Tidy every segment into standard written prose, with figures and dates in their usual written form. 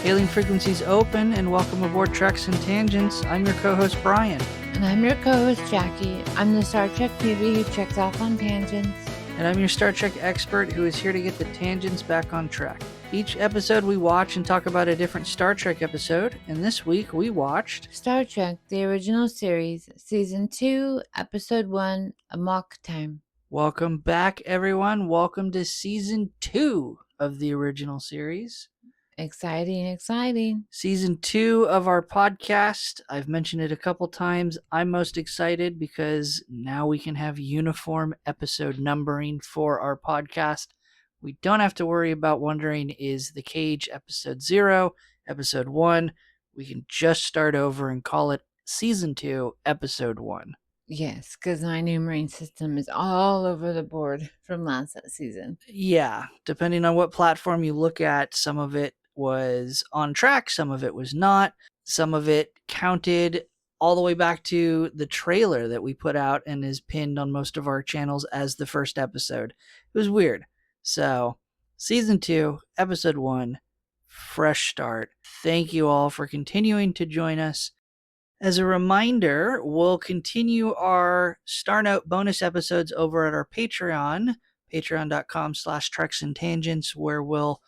Hailing frequencies open, and welcome aboard Treks and Tangents. I'm your co-host, Brian. And I'm your co-host, Jackie. I'm the Star Trek newbie who checks off on tangents. And I'm your Star Trek expert who is here to get the tangents back on track. Each episode we watch and talk about a different Star Trek episode, and this week we watched Star Trek, the original series, Season 2, Episode 1, Amok Time. Welcome back, everyone. Welcome to Season 2 of the original series. Exciting. Season 2 of our podcast. I've mentioned it a couple times. I'm most excited because now we can have uniform episode numbering for our podcast. We don't have to worry about wondering, is the cage episode 0, episode 1? We can just start over and call it Season 2, episode 1. Yes, because my numbering system is all over the board from last season. Yeah, depending on what platform you look at, some of it was on track, some of it was not, some of it counted all the way back to the trailer that we put out and is pinned on most of our channels as the first episode. It was weird. So, Season 2, Episode 1, fresh start. Thank you all for continuing to join us. As a reminder, we'll continue our Star Note bonus episodes over at our Patreon, patreon.com/treksandtangents, where we'll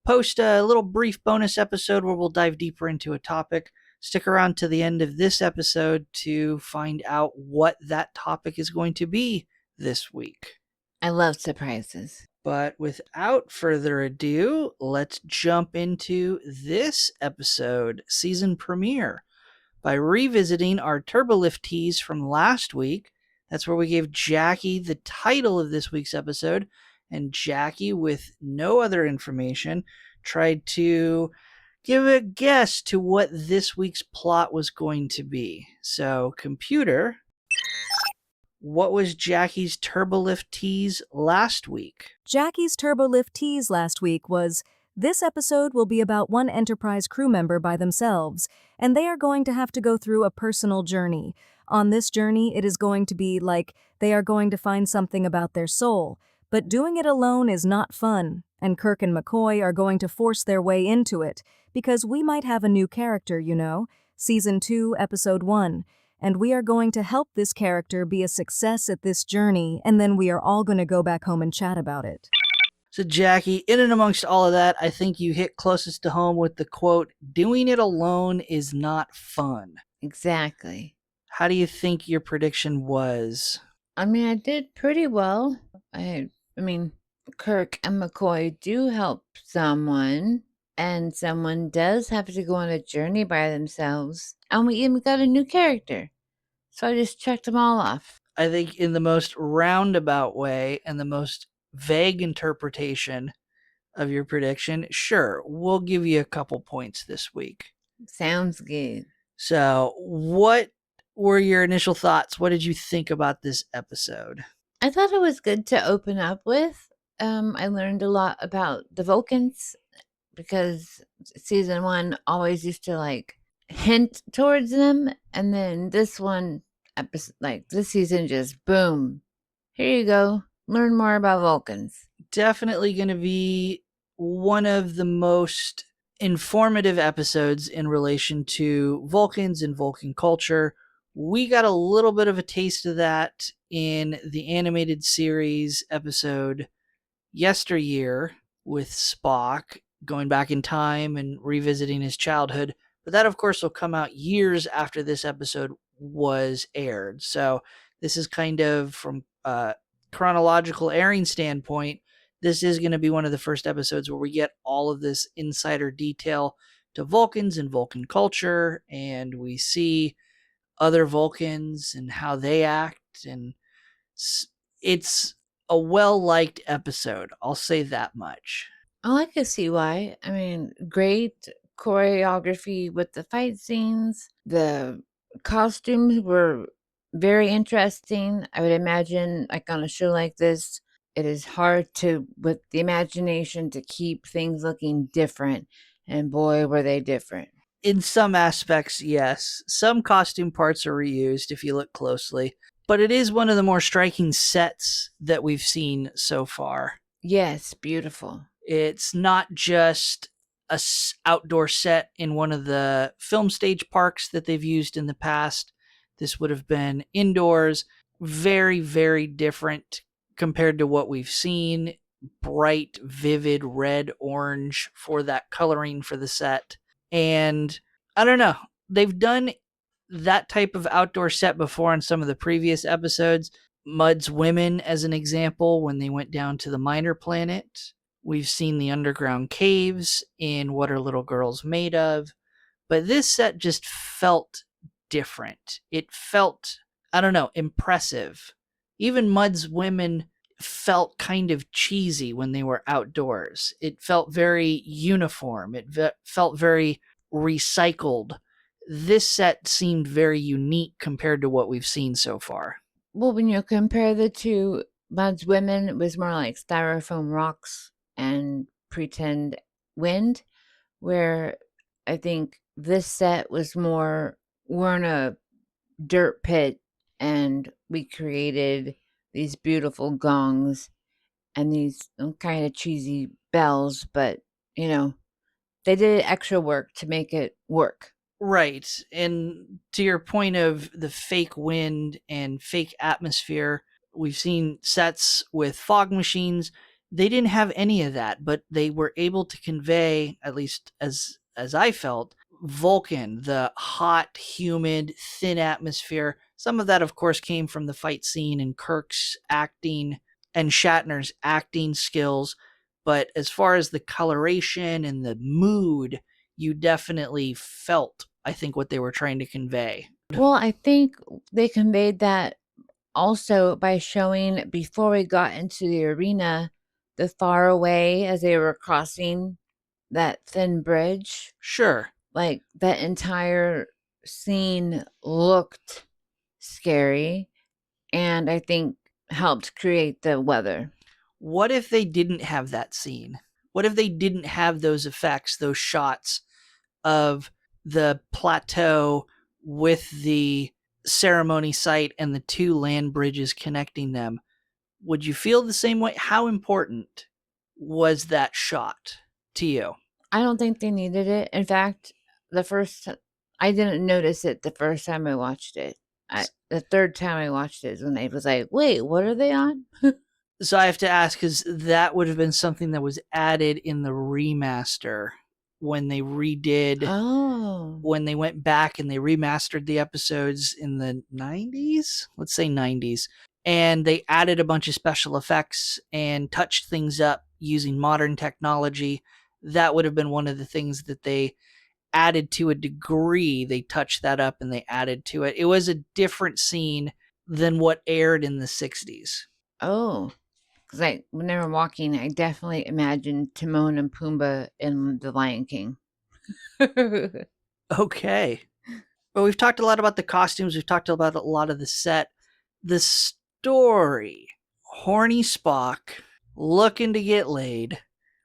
post a little brief bonus episode where we'll dive deeper into a topic. Stick around to the end of this episode to find out what that topic is going to be this week. I love surprises. But without further ado, let's jump into this episode, season premiere, by revisiting our Turbolift tease from last week. That's where we gave Jackie the title of this week's episode, and Jackie, with no other information, tried to give a guess to what this week's plot was going to be. So, computer, what was Jackie's Turbolift tease last week? Jackie's Turbolift tease last week was, this episode will be about one Enterprise crew member by themselves, and they are going to have to go through a personal journey. On this journey, it is going to be like they are going to find something about their soul. But doing it alone is not fun, and Kirk and McCoy are going to force their way into it, because we might have a new character, you know, Season 2, Episode 1, and we are going to help this character be a success at this journey, and then we are all going to go back home and chat about it. So Jackie, in and amongst all of that, I think you hit closest to home with the quote, doing it alone is not fun. Exactly. How do you think your prediction was? I mean, I did pretty well. I mean, Kirk and McCoy do help someone, and someone does have to go on a journey by themselves, and we even got a new character. So I just checked them all off. I think in the most roundabout way and the most vague interpretation of your prediction, sure, we'll give you a couple points this week. Sounds good. So, what were your initial thoughts? What did you think about this episode? I thought it was good to open up with. I learned a lot about the Vulcans because Season 1 always used to hint towards them, and then this one, this season, just boom, here you go, learn more about Vulcans. Definitely going to be one of the most informative episodes in relation to Vulcans and Vulcan culture. We got a little bit of a taste of that in the animated series episode Yesteryear with Spock going back in time and revisiting his childhood. But that, of course, will come out years after this episode was aired. So this is kind of from a chronological airing standpoint, this is going to be one of the first episodes where we get all of this insider detail to Vulcans and Vulcan culture, and we see other Vulcans and how they act, and it's a well-liked episode. I'll say that much. I can see why. I mean, great choreography with the fight scenes. The costumes were very interesting. I would imagine, on a show like this, it is hard with the imagination, to keep things looking different. And boy, were they different. In some aspects, yes. Some costume parts are reused if you look closely. but it is one of the more striking sets that we've seen so far. Yes, beautiful. It's not just a outdoor set in one of the film stage parks that they've used in the past. This would have been indoors, very, very different compared to what we've seen. Bright, vivid red, orange for that coloring for the set. And I don't know, they've done that type of outdoor set before in some of the previous episodes. Mudd's Women, as an example, when they went down to the minor planet. We've seen the underground caves in What Are Little Girls Made Of? But this set just felt different. It felt, I don't know, impressive. Even Mudd's Women felt kind of cheesy when they were outdoors. It felt very uniform. It felt very recycled. This set seemed very unique compared to what we've seen so far. Well, when you compare the two, Mudd's Women, it was more like styrofoam rocks and pretend wind, where I think this set was more, we're in a dirt pit and we created these beautiful gongs and these kind of cheesy bells, but they did extra work to make it work. Right. And to your point of the fake wind and fake atmosphere, we've seen sets with fog machines. They didn't have any of that, but they were able to convey, at least as I felt, Vulcan, the hot, humid, thin atmosphere. Some of that, of course, came from the fight scene and Kirk's acting and Shatner's acting skills. But as far as the coloration and the mood, you definitely felt, I think, what they were trying to convey. Well, I think they conveyed that also by showing, before we got into the arena, the far away as they were crossing that thin bridge. Sure. Like, that entire scene looked scary, and I think helped create the weather. What if they didn't have that scene? What if they didn't have those effects, those shots of the plateau with the ceremony site and the two land bridges connecting them? Would you feel the same way? How important was that shot to you? I don't think they needed it. In fact, I didn't notice it the first time I watched it. The third time I watched it is when I was like, wait, what are they on? So I have to ask, because that would have been something that was added in the remaster when they redid, when they went back and they remastered the episodes in the 90s, let's say 90s, and they added a bunch of special effects and touched things up using modern technology. That would have been one of the things that they added to a degree. They touched that up and they added to it. It was a different scene than what aired in the 60s. Oh, because when they were walking, I definitely imagined Timon and Pumbaa in The Lion King. Okay. But we've talked a lot about the costumes. We've talked about a lot of the set. The story. Horny Spock looking to get laid.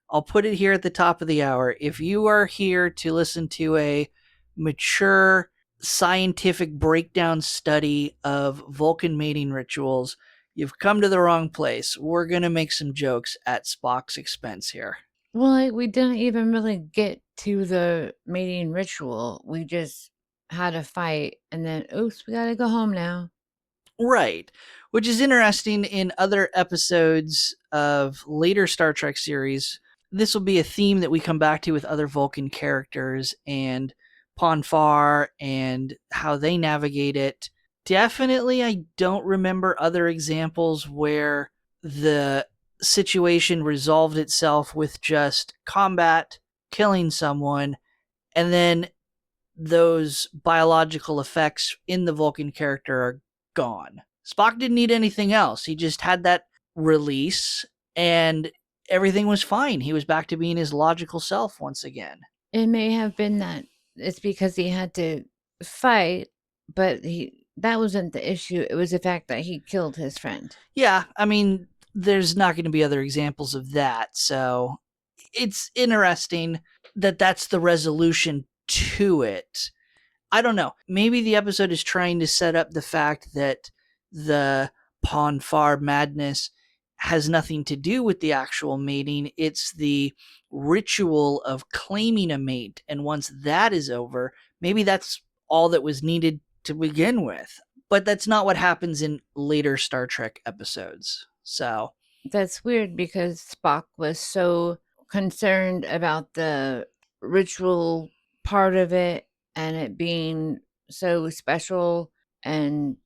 I'll put it here at the top of the hour. If you are here to listen to a mature scientific breakdown study of Vulcan mating rituals, you've come to the wrong place. We're going to make some jokes at Spock's expense here. Well, we didn't even really get to the mating ritual. We just had a fight, and then, oops, we gotta go home now. Right. Which is interesting. In other episodes of later Star Trek series, this will be a theme that we come back to with other Vulcan characters and Ponfar and how they navigate it. Definitely, I don't remember other examples where the situation resolved itself with just combat, killing someone, and then those biological effects in the Vulcan character are gone. Spock didn't need anything else. He just had that release and everything was fine. He was back to being his logical self once again. It may have been that it's because he had to fight, but that wasn't the issue. It was the fact that he killed his friend. Yeah, I mean, there's not going to be other examples of that. So it's interesting that that's the resolution to it. I don't know. Maybe the episode is trying to set up the fact that the Ponfar madness has nothing to do with the actual mating. It's the ritual of claiming a mate. And once that is over, maybe that's all that was needed to begin with. But that's not what happens in later Star Trek episodes. So That's weird because Spock was so concerned about the ritual part of it and it being so special, and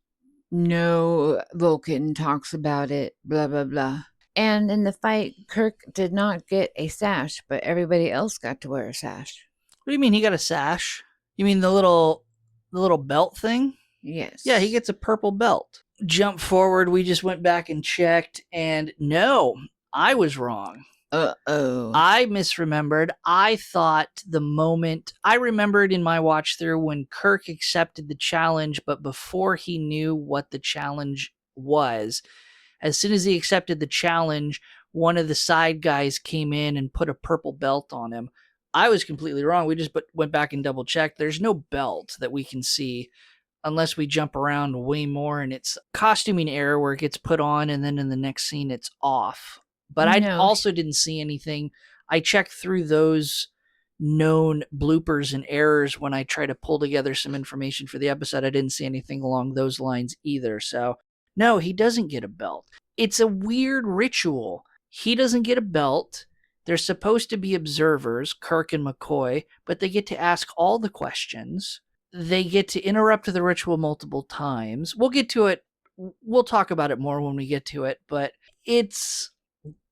no Vulcan talks about it, blah, blah, blah. And in the fight, Kirk did not get a sash, but everybody else got to wear a sash. what do you mean he got a sash? You mean the little belt thing? Yes. Yeah, he gets a purple belt. Jump forward, we just went back and checked, and no, I was wrong. Uh-oh. I misremembered. I thought I remembered in my watch through when Kirk accepted the challenge, but before he knew what the challenge was, as soon as he accepted the challenge, one of the side guys came in and put a purple belt on him. I was completely wrong. We just went back and double checked. There's no belt that we can see unless we jump around way more, and it's costuming error where it gets put on and then in the next scene it's off. But I also didn't see anything. I checked through those known bloopers and errors when I try to pull together some information for the episode. I didn't see anything along those lines either. So, no, he doesn't get a belt. It's a weird ritual. He doesn't get a belt. They're supposed to be observers, Kirk and McCoy, but they get to ask all the questions. They get to interrupt the ritual multiple times. We'll get to it. We'll talk about it more when we get to it, but it's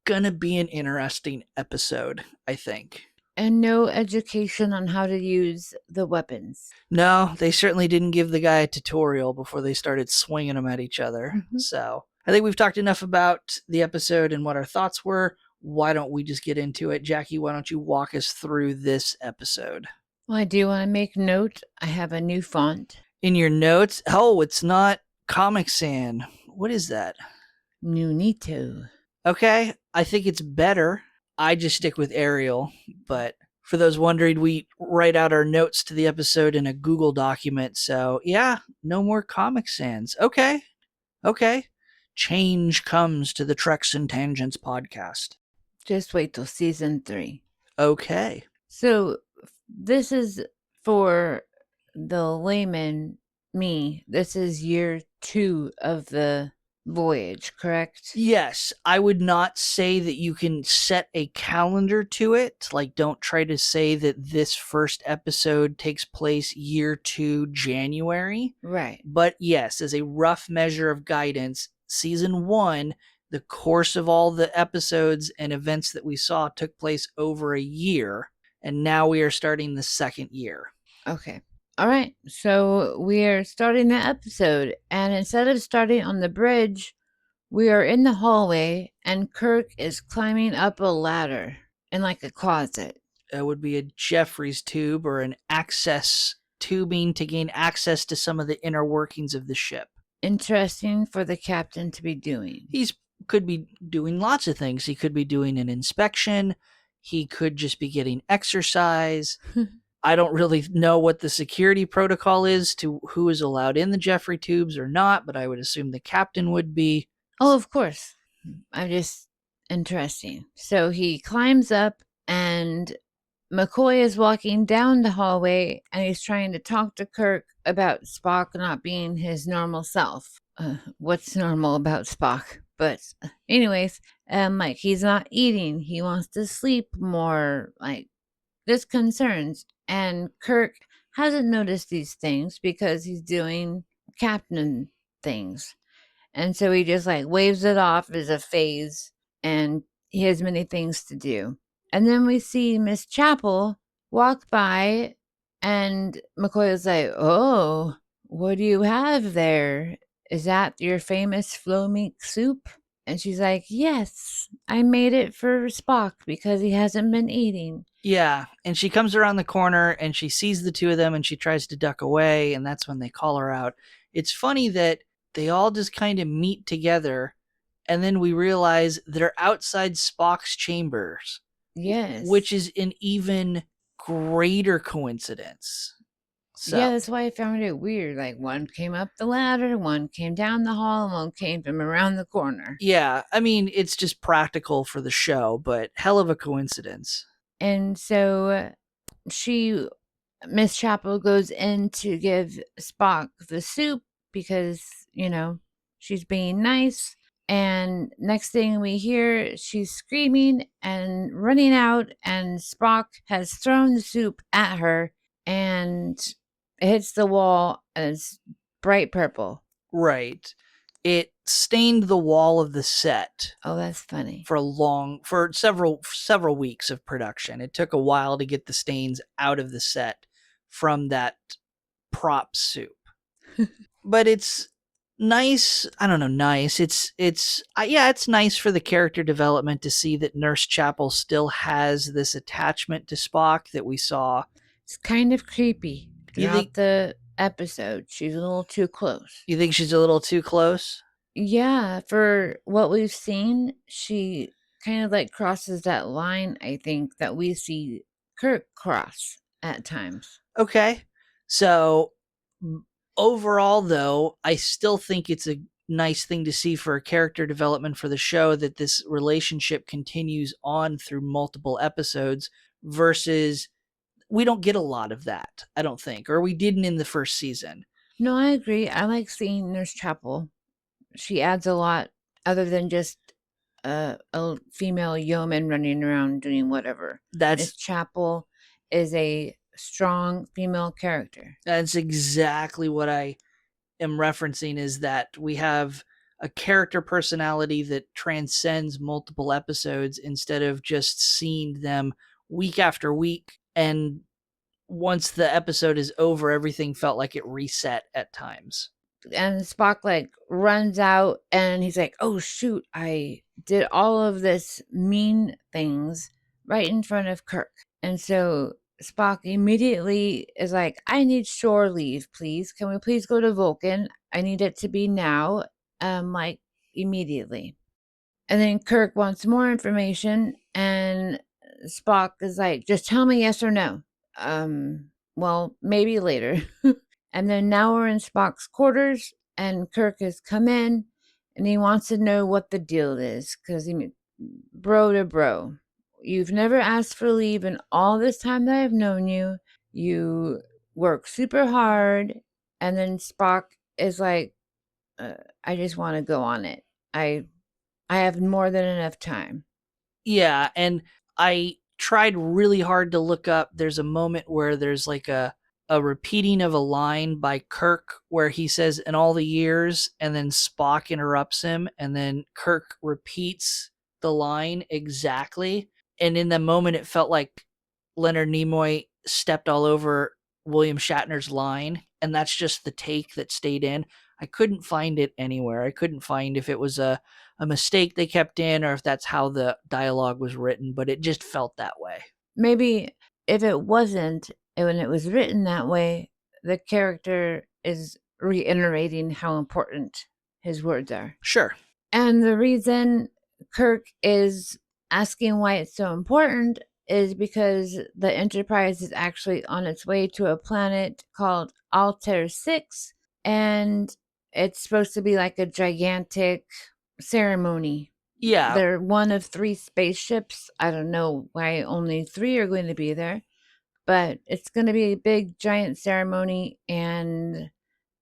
gonna be an interesting episode, I think. And no education on how to use the weapons. No, they certainly didn't give the guy a tutorial before they started swinging them at each other. Mhm. So I think we've talked enough about the episode and what our thoughts were. Why don't we just get into it? Jackie, why don't you walk us through this episode? Well, I do want to make note. I have a new font. In your notes? Oh, it's not Comic Sans. What is that? Nunito. Okay, I think it's better. I just stick with Arial, but for those wondering, we write out our notes to the episode in a Google document. So yeah, no more Comic Sans. Okay. Change comes to the Treks and Tangents podcast. Just wait till season 3. Okay. So this is for the layman, me. This is year 2 of the voyage, correct? Yes, I would not say that you can set a calendar to it. Like, don't try to say that this first episode takes place year 2, January. Right. But yes, as a rough measure of guidance, season 1, the course of all the episodes and events that we saw took place over a year. And now we are starting the second year. Okay. All right. So we are starting the episode. And instead of starting on the bridge, we are in the hallway and Kirk is climbing up a ladder in like a closet. It would be a Jeffries tube or an access tubing to gain access to some of the inner workings of the ship. Interesting for the captain to be doing. He's could be doing lots of things. He could be doing an inspection. He could just be getting exercise. I don't really know what the security protocol is to who is allowed in the Jeffrey tubes or not, but I would assume the captain would be. Oh, of course. I'm just interesting. So he climbs up and McCoy is walking down the hallway and he's trying to talk to Kirk about Spock not being his normal self. What's normal about Spock? But anyways, like he's not eating. He wants to sleep more. Like this concerns. And Kirk hasn't noticed these things because he's doing captain things. And so he just like waves it off as a phase and he has many things to do. And then we see Miss Chapel walk by and McCoy is like, "Oh, what do you have there? Is that your famous flow meat soup?" And she's like, "Yes, I made it for Spock because he hasn't been eating." Yeah, and she comes around the corner and she sees the two of them and she tries to duck away, and that's when they call her out. It's funny that they all just kind of meet together and then we realize they're outside Spock's chambers. Yes. Which is an even greater coincidence. So Yeah, that's why I found it weird. Like one came up the ladder, one came down the hall, and one came from around the corner. yeah, I mean, it's just practical for the show, but hell of a coincidence. And so Miss Chapel goes in to give Spock the soup because, she's being nice. And next thing we hear, she's screaming and running out, and Spock has thrown the soup at her, and it hits the wall, and it's bright purple. Right. It stained the wall of the set Oh, that's funny. for several weeks of production. It took a while to get the stains out of the set from that prop soup. But it's nice. I don't know, nice. It's nice for the character development to see that Nurse Chapel still has this attachment to Spock that we saw. It's kind of creepy You throughout think the episode. She's a little too close. you think she's a little too close? Yeah, for what we've seen, she kind of like crosses that line, I think, that we see Kirk cross at times. Okay. So overall, though, I still think it's a nice thing to see for a character development for the show that this relationship continues on through multiple episodes versus we don't get a lot of that, I don't think, or we didn't in the first season. No, I agree. I like seeing Nurse Chapel. She adds a lot other than just a female yeoman running around doing whatever. Miss Chapel is a strong female character. That's exactly what I am referencing, is that we have a character personality that transcends multiple episodes instead of just seeing them week after week. And once the episode is over, everything felt like it reset at times. And Spock like runs out and he's like, oh shoot, I did all of this mean things right in front of Kirk. And so Spock immediately is like, I need shore leave, please. Can we please go to Vulcan? I need it to be now. Like immediately. And then Kirk wants more information, and Spock is like, just tell me yes or no. Well, maybe later. And then now we're in Spock's quarters, and Kirk has come in, and he wants to know what the deal is, because bro to bro, you've never asked for leave in all this time that I've known you. You work super hard, and then Spock is like, I just want to go on it. I have more than enough time. Yeah, and I tried really hard to look up. There's a moment where there's like a repeating of a line by Kirk where he says, in all the years, and then Spock interrupts him, and then Kirk repeats the line exactly. And in that moment, it felt like Leonard Nimoy stepped all over William Shatner's line, and that's just the take that stayed in. I couldn't find it anywhere. I couldn't find if it was a mistake they kept in or if that's how the dialogue was written, but it just felt that way. Maybe if it wasn't, when it was written that way, the character is reiterating how important his words are. Sure. And the reason Kirk is asking why it's so important is because the Enterprise is actually on its way to a planet called Altair 6, and it's supposed to be like a gigantic ceremony. Yeah. They're one of 3 spaceships. I don't know why only 3 are going to be there, but it's going to be a big giant ceremony, and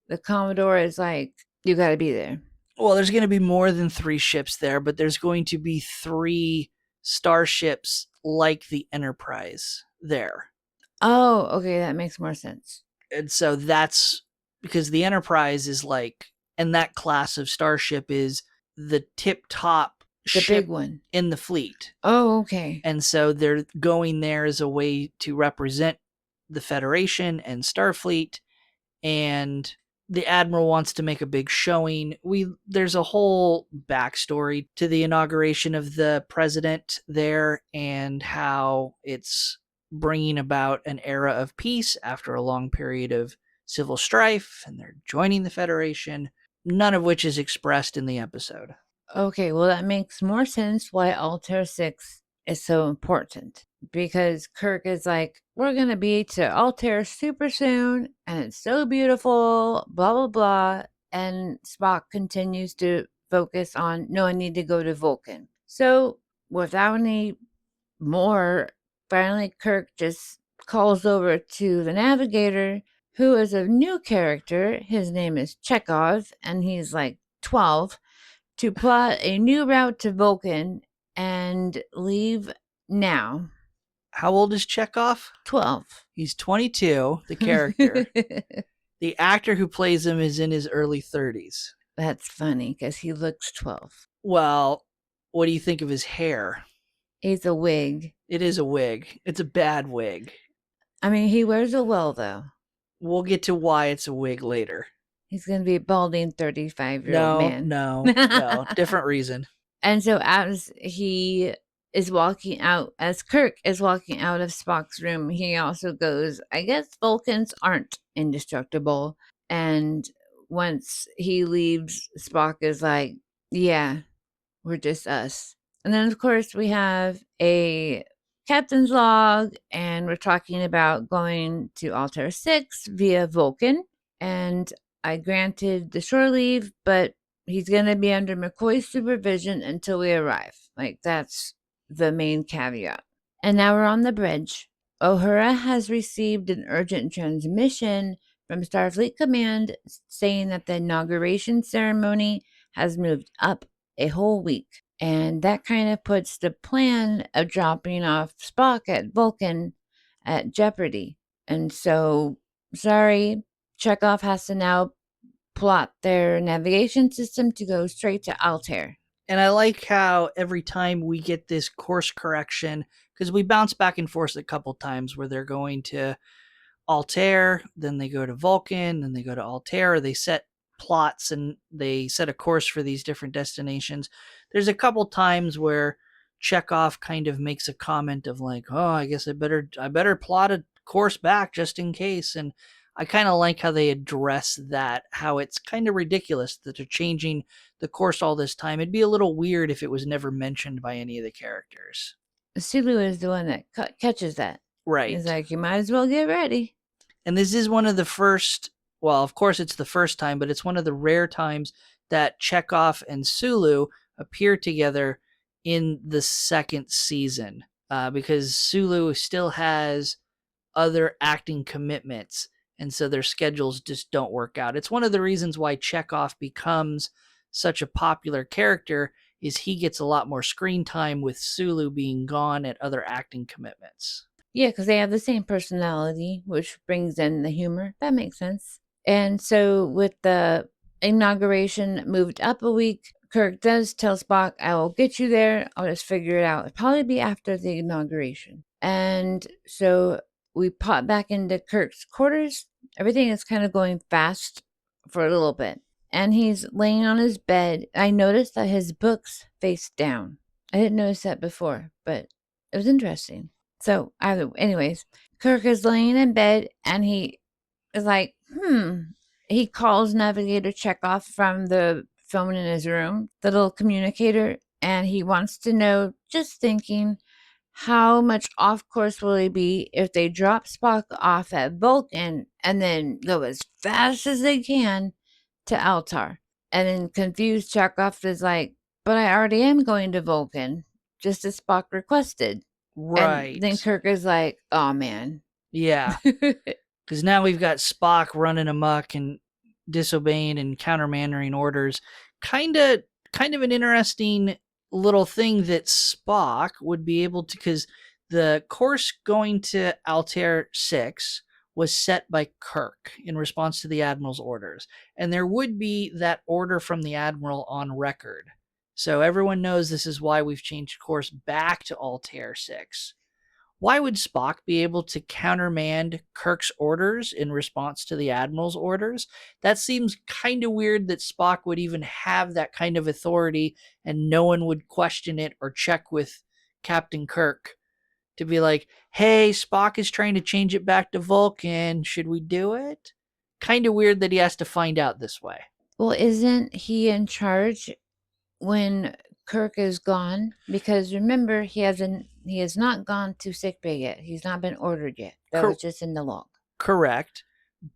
the Commodore is like, you got to be there. Well, there's going to be more than 3 ships there, but there's going to be 3 starships like the Enterprise there. Oh, okay, that makes more sense. And so that's because the Enterprise is like, and that class of starship is the tip-top The ship big one in the fleet. Oh, okay. And so they're going there as a way to represent the Federation and Starfleet, and the Admiral wants to make a big showing. There's a whole backstory to the inauguration of the president there and how it's bringing about an era of peace after a long period of civil strife, and they're joining the Federation, none of which is expressed in the episode. Okay, well, that makes more sense why Altair 6 is so important because Kirk is like, we're going to be to Altair super soon and it's so beautiful, blah, blah, blah. And Spock continues to focus on, no, I need to go to Vulcan. So without any more, finally Kirk just calls over to the navigator, who is a new character. His name is Chekhov, and he's like 12, to plot a new route to Vulcan and leave now. How old is Chekhov? 12. He's 22, the character. The actor who plays him is in his early 30s. That's funny because he looks 12. Well, what do you think of his hair? He's a wig. It is a wig. It's a bad wig. I mean, he wears it well, though. We'll get to why it's a wig later. He's going to be a balding 35-year-old man. No. Different reason. And so as he is walking out, as Kirk is walking out of Spock's room, he also goes, I guess Vulcans aren't indestructible. And once he leaves, Spock is like, yeah, we're just us. And then, of course, we have a captain's log, and we're talking about going to Altair 6 via Vulcan. And I granted the shore leave, but he's going to be under McCoy's supervision until we arrive. Like, that's the main caveat. And now we're on the bridge. Uhura has received an urgent transmission from Starfleet Command saying that the inauguration ceremony has moved up a whole week. And that kind of puts the plan of dropping off Spock at Vulcan at jeopardy. And so, sorry, Chekhov has to now plot their navigation system to go straight to Altair. And I like how every time we get this course correction, because we bounce back and forth a couple times where they're going to Altair, then they go to Vulcan, then they go to Altair, they set plots and they set a course for these different destinations. There's a couple times where Chekhov kind of makes a comment of like, oh, I guess I better plot a course back just in case. And I kind of like how they address that, how it's kind of ridiculous that they're changing the course all this time. It'd be a little weird if it was never mentioned by any of the characters. Sulu is the one that catches that. Right. He's like, you might as well get ready. And this is one of the first, well, of course it's the first time, but it's one of the rare times that Chekhov and Sulu appear together in the second season, because Sulu still has other acting commitments, and so their schedules just don't work out. It's one of the reasons why Chekhov becomes such a popular character, is he gets a lot more screen time with Sulu being gone at other acting commitments. Yeah, because they have the same personality, which brings in the humor. That makes sense. And so with the inauguration moved up a week, Kirk does tell Spock, I will get you there. I'll just figure it out. It'll probably be after the inauguration. And so we pop back into Kirk's quarters. Everything is kind of going fast for a little bit. And he's laying on his bed. I noticed that his books face down. I didn't notice that before, but it was interesting. So, anyways, Kirk is laying in bed and he is like, He calls Navigator Chekhov from the phone in his room, the little communicator, and he wants to know, just thinking, how much off course will he be if they drop Spock off at Vulcan and then go as fast as they can to Altair? And then confused Chekhov is like, but I already am going to Vulcan, just as Spock requested. Right. And then Kirk is like, oh, man. Yeah. Because now we've got Spock running amok and disobeying and countermandering orders. Kind of an interesting little thing that Spock would be able to, because the course going to Altair 6 was set by Kirk in response to the Admiral's orders. And there would be that order from the Admiral on record. So everyone knows this is why we've changed course back to Altair 6. Why would Spock be able to countermand Kirk's orders in response to the Admiral's orders? That seems kind of weird that Spock would even have that kind of authority and no one would question it or check with Captain Kirk to be like, hey, Spock is trying to change it back to Vulcan. Should we do it? Kind of weird that he has to find out this way. Well, isn't he in charge when Kirk is gone? Because remember, he has He has not gone to sickbay yet. He's not been ordered yet. That was just in the log. Correct.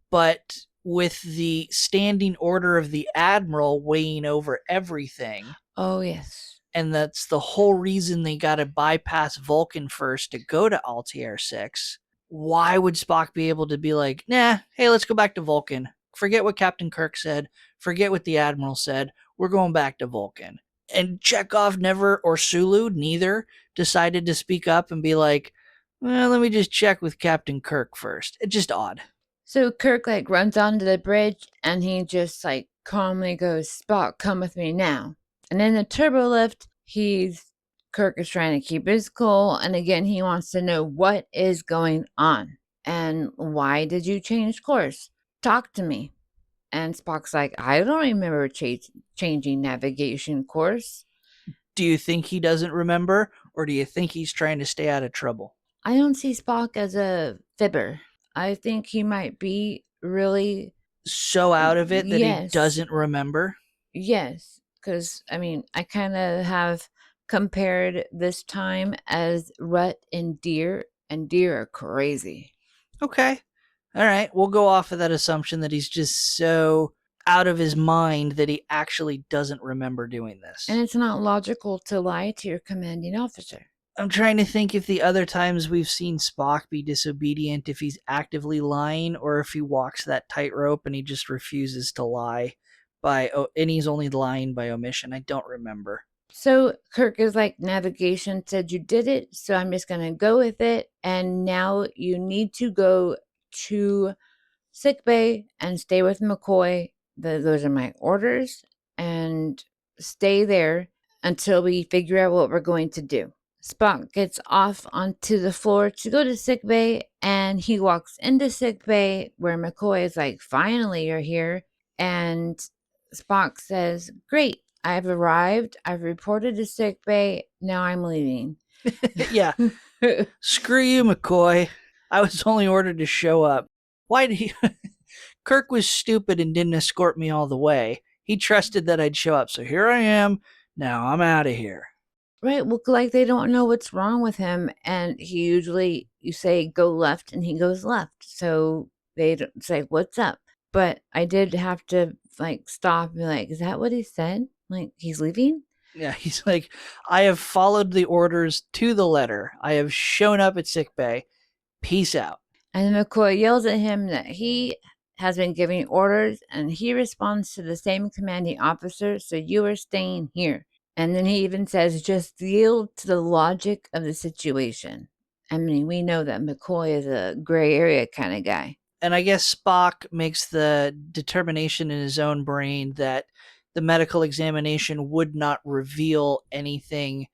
But with the standing order of the Admiral weighing over everything. Oh, yes. And that's the whole reason they got to bypass Vulcan first to go to Altair 6. Why would Spock be able to be like, nah, hey, let's go back to Vulcan. Forget what Captain Kirk said. Forget what the Admiral said. We're going back to Vulcan. And Chekhov never, or Sulu, neither, decided to speak up and be like, well, let me just check with Captain Kirk first. It's just odd. So Kirk runs onto the bridge and he just calmly goes, Spock, come with me now. And in the turbo lift, Kirk is trying to keep his cool, and again he wants to know what is going on and why did you change course? Talk to me. And Spock's like, I don't remember changing navigation course. Do you think he doesn't remember, or do you think he's trying to stay out of trouble? I don't see Spock as a fibber. I think he might be really so out of it that yes. he doesn't remember. Yes, because I kind of have compared this time as Rut and Deer are crazy. Okay. All right. We'll go off of that assumption that he's just so out of his mind that he actually doesn't remember doing this. And it's not logical to lie to your commanding officer. I'm trying to think if the other times we've seen Spock be disobedient, if he's actively lying or if he walks that tightrope and he just refuses to lie and he's only lying by omission. I don't remember. So Kirk is like, navigation said you did it, so I'm just going to go with it. And now you need to go to sickbay and stay with McCoy. Those are my orders. And stay there until we figure out what we're going to do. Spock gets off onto the floor to go to sickbay, and he walks into sickbay where McCoy is like, finally you're here. And Spock says, great. I've arrived. I've reported to sickbay. Now I'm leaving. Yeah. Screw you, McCoy. I was only ordered to show up. Why did he... Kirk was stupid and didn't escort me all the way. He trusted that I'd show up. So here I am. Now I'm out of here. Right. Well, they don't know what's wrong with him. And he usually, you say, go left, and he goes left. So they don't say, what's up? But I did have to stop and be like, is that what he said? He's leaving? Yeah, he's like, I have followed the orders to the letter. I have shown up at sickbay. Peace out. And McCoy yells at him that he has been giving orders, and he responds to the same commanding officer, so you are staying here. And then he even says, just yield to the logic of the situation. We know that McCoy is a gray area kind of guy. And I guess Spock makes the determination in his own brain that the medical examination would not reveal anything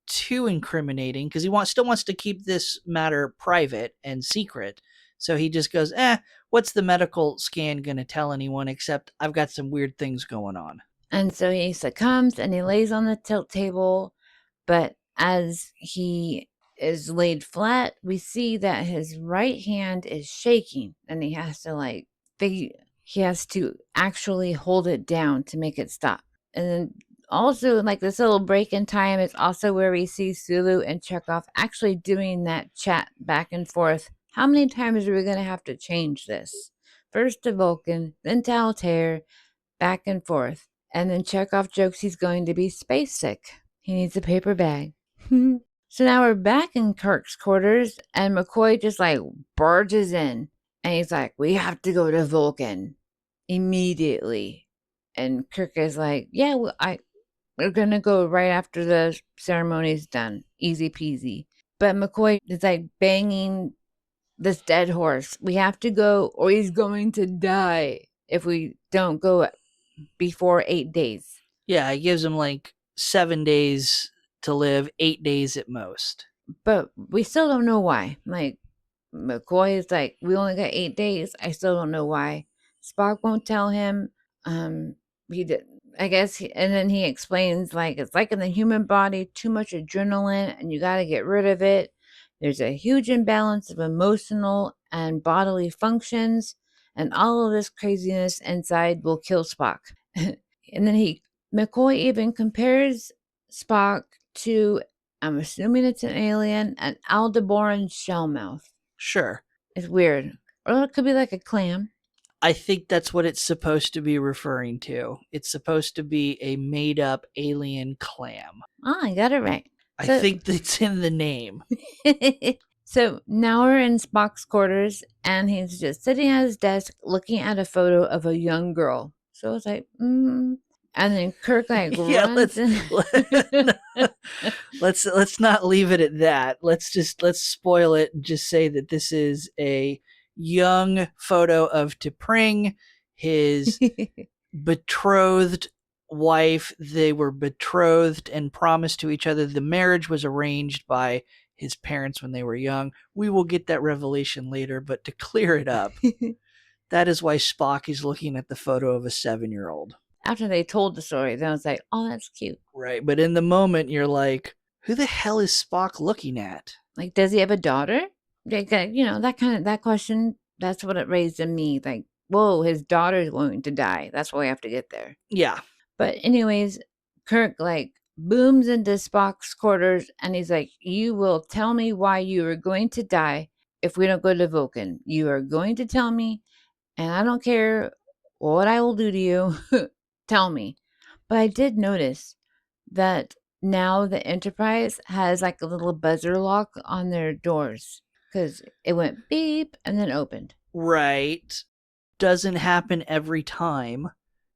too incriminating because he still wants to keep this matter private and secret. So he just goes, what's the medical scan going to tell anyone except I've got some weird things going on. And so he succumbs and he lays on the tilt table. But as he is laid flat, we see that his right hand is shaking, and he has to he has to actually hold it down to make it stop. And then also, this little break in time is also where we see Sulu and Chekhov actually doing that chat back and forth. How many times are we going to have to change this? First to Vulcan, then to Altair, back and forth. And then Chekhov jokes he's going to be space sick. He needs a paper bag. So now we're back in Kirk's quarters, and McCoy just barges in. And he's like, we have to go to Vulcan immediately. And Kirk is like, yeah, we're going to go right after the ceremony's done. Easy peasy. But McCoy is banging this dead horse. We have to go or he's going to die if we don't go before 8 days. Yeah, he gives him 7 days to live, 8 days at most. But we still don't know why. McCoy is we only got 8 days. I still don't know why. Spock won't tell him. He did, I guess, and then he explains it's in the human body, too much adrenaline, and you got to get rid of it. There's a huge imbalance of emotional and bodily functions, and all of this craziness inside will kill Spock. And then McCoy even compares Spock to I'm assuming it's an alien, an Aldebaran shellmouth. Sure. It's weird. Or it could be like a clam. I think that's what it's supposed to be referring to. It's supposed to be a made-up alien clam. Oh, I got it right. I think that's in the name. So now we're in Spock's quarters, and he's just sitting at his desk looking at a photo of a young girl. So it's like, And then Kirk Yeah, runs in. let's not leave it at that. Let's spoil it and just say that this is a young photo of T'Pring, his betrothed wife. They were betrothed and promised to each other. The marriage was arranged by his parents when they were young. We will get that revelation later, but to clear it up, that is why Spock is looking at the photo of a 7-year-old. After they told the story, then I was like, oh, that's cute. Right, but in the moment, you're like, who the hell is Spock looking at? Like, does he have a daughter? Like, that question, that's what it raised in me. Like, whoa, his daughter's going to die. That's why we have to get there. Yeah. But anyways, Kirk, booms into Spock's quarters, and he's like, you will tell me why you are going to die if we don't go to Vulcan. You are going to tell me, and I don't care what I will do to you. Tell me. But I did notice that now the Enterprise has like a little buzzer lock on their doors because it went beep and then opened. Right. Doesn't happen every time,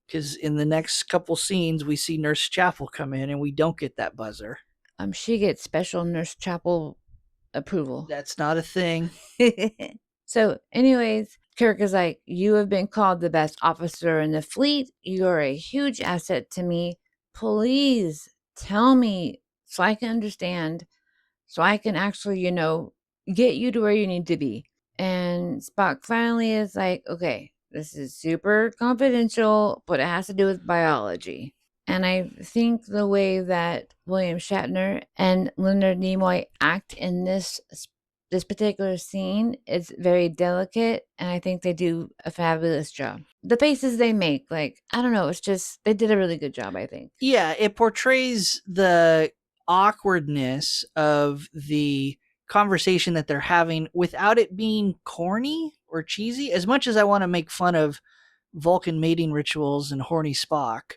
because in the next couple scenes, we see Nurse Chapel come in and we don't get that buzzer. She gets special Nurse Chapel approval. That's not a thing. So, anyways, Kirk is like, you have been called the best officer in the fleet. You're a huge asset to me. Please tell me so I can understand, so I can actually, get you to where you need to be. And Spock finally is like, okay, this is super confidential, but it has to do with biology. And I think the way that William Shatner and Leonard Nimoy act in this particular scene is very delicate, and I think they do a fabulous job. The faces they make, I don't know, it's just, they did a really good job, I think. Yeah, it portrays the awkwardness of the conversation that they're having without it being corny or cheesy. As much as I want to make fun of Vulcan mating rituals and horny Spock,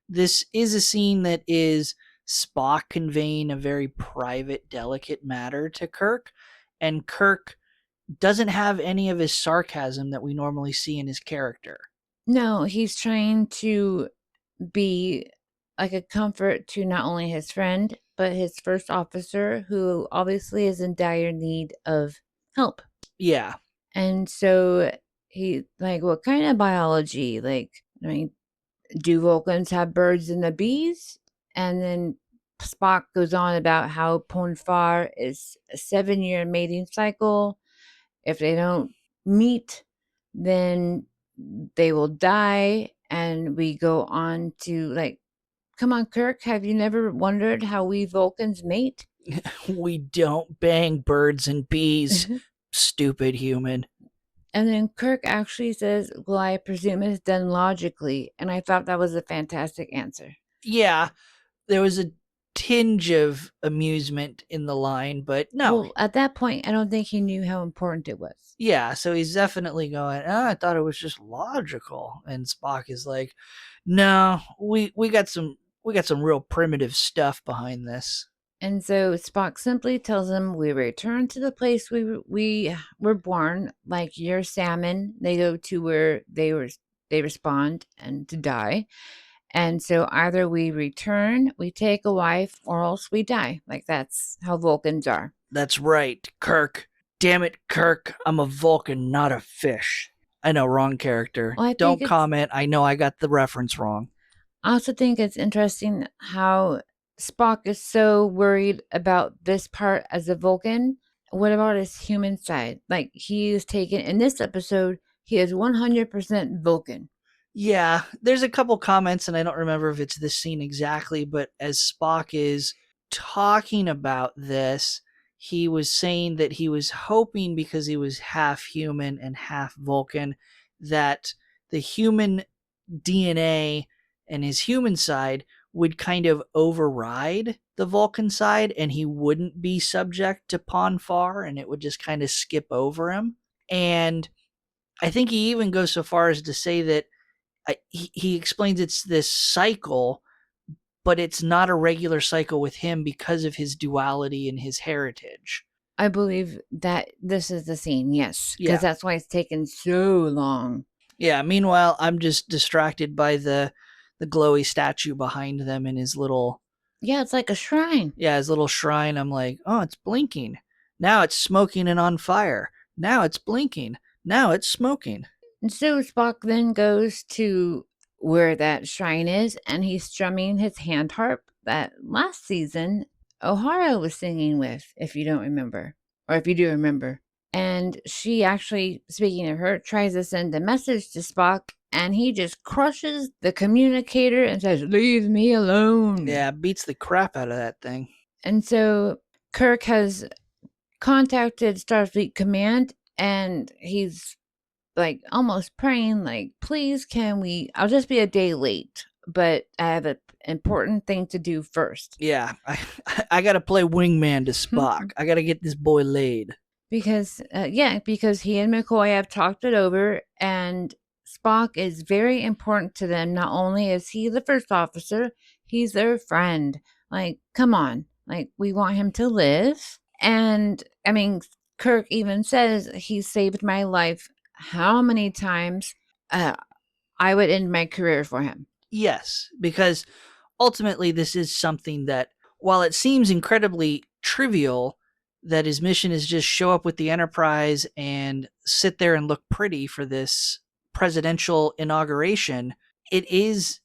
this is a scene that is Spock conveying a very private, delicate matter to Kirk, and Kirk doesn't have any of his sarcasm that we normally see in his character. No, he's trying to be like a comfort to not only his friend, but his first officer, who obviously is in dire need of help. Yeah. And so he, what kind of biology? Do Vulcans have birds and the bees? And then Spock goes on about how Ponfar is a 7-year mating cycle. If they don't meet, then they will die. And we go on to come on, Kirk, have you never wondered how we Vulcans mate? We don't bang birds and bees, stupid human. And then Kirk actually says, well, I presume it's done logically. And I thought that was a fantastic answer. Yeah, there was a tinge of amusement in the line, but no. Well, at that point, I don't think he knew how important it was. Yeah, so he's definitely going, I thought it was just logical. And Spock is like, no, we got some real primitive stuff behind this. And so Spock simply tells him, we return to the place we were born, like your salmon. They go to where they respond and to die. And so either we return, we take a wife, or else we die. That's how Vulcans are. That's right, Kirk. Damn it, Kirk. I'm a Vulcan, not a fish. I know, wrong character. Well, don't comment. I know I got the reference wrong. I also think it's interesting how Spock is so worried about this part as a Vulcan. What about his human side? He is taken, in this episode, he is 100% Vulcan. Yeah, there's a couple comments, and I don't remember if it's this scene exactly, but as Spock is talking about this, he was saying that he was hoping, because he was half human and half Vulcan, that the human DNA and his human side would kind of override the Vulcan side, and he wouldn't be subject to Pon farr, and it would just kind of skip over him. And I think he even goes so far as to say that he explains it's this cycle, but it's not a regular cycle with him because of his duality and his heritage. I believe that this is the scene, yes. Yeah. Because that's why it's taken so long. Yeah, meanwhile, I'm just distracted by the glowy statue behind them and his little... Yeah, it's like a shrine. Yeah, his little shrine. I'm like, oh, it's blinking. Now it's smoking and on fire. Now it's blinking. Now it's smoking. And so Spock then goes to where that shrine is, and he's strumming his hand harp that last season O'Hara was singing with, if you don't remember, or if you do remember. And she actually, speaking of her, tries to send a message to Spock, and he just crushes the communicator and says, "Leave me alone." Yeah, beats the crap out of that thing. And so Kirk has contacted Starfleet Command, and he's like almost praying, like, please, I'll just be a day late, but I have an important thing to do first. Yeah, I got to play wingman to Spock. I got to get this boy laid. Because he and McCoy have talked it over, and Spock is very important to them. Not only is he the first officer, he's their friend. Like, come on. Like, we want him to live. And, I mean, Kirk even says he saved my life how many times I would end my career for him. Yes, because ultimately this is something that, while it seems incredibly trivial, that his mission is just show up with the Enterprise and sit there and look pretty for this presidential inauguration, it is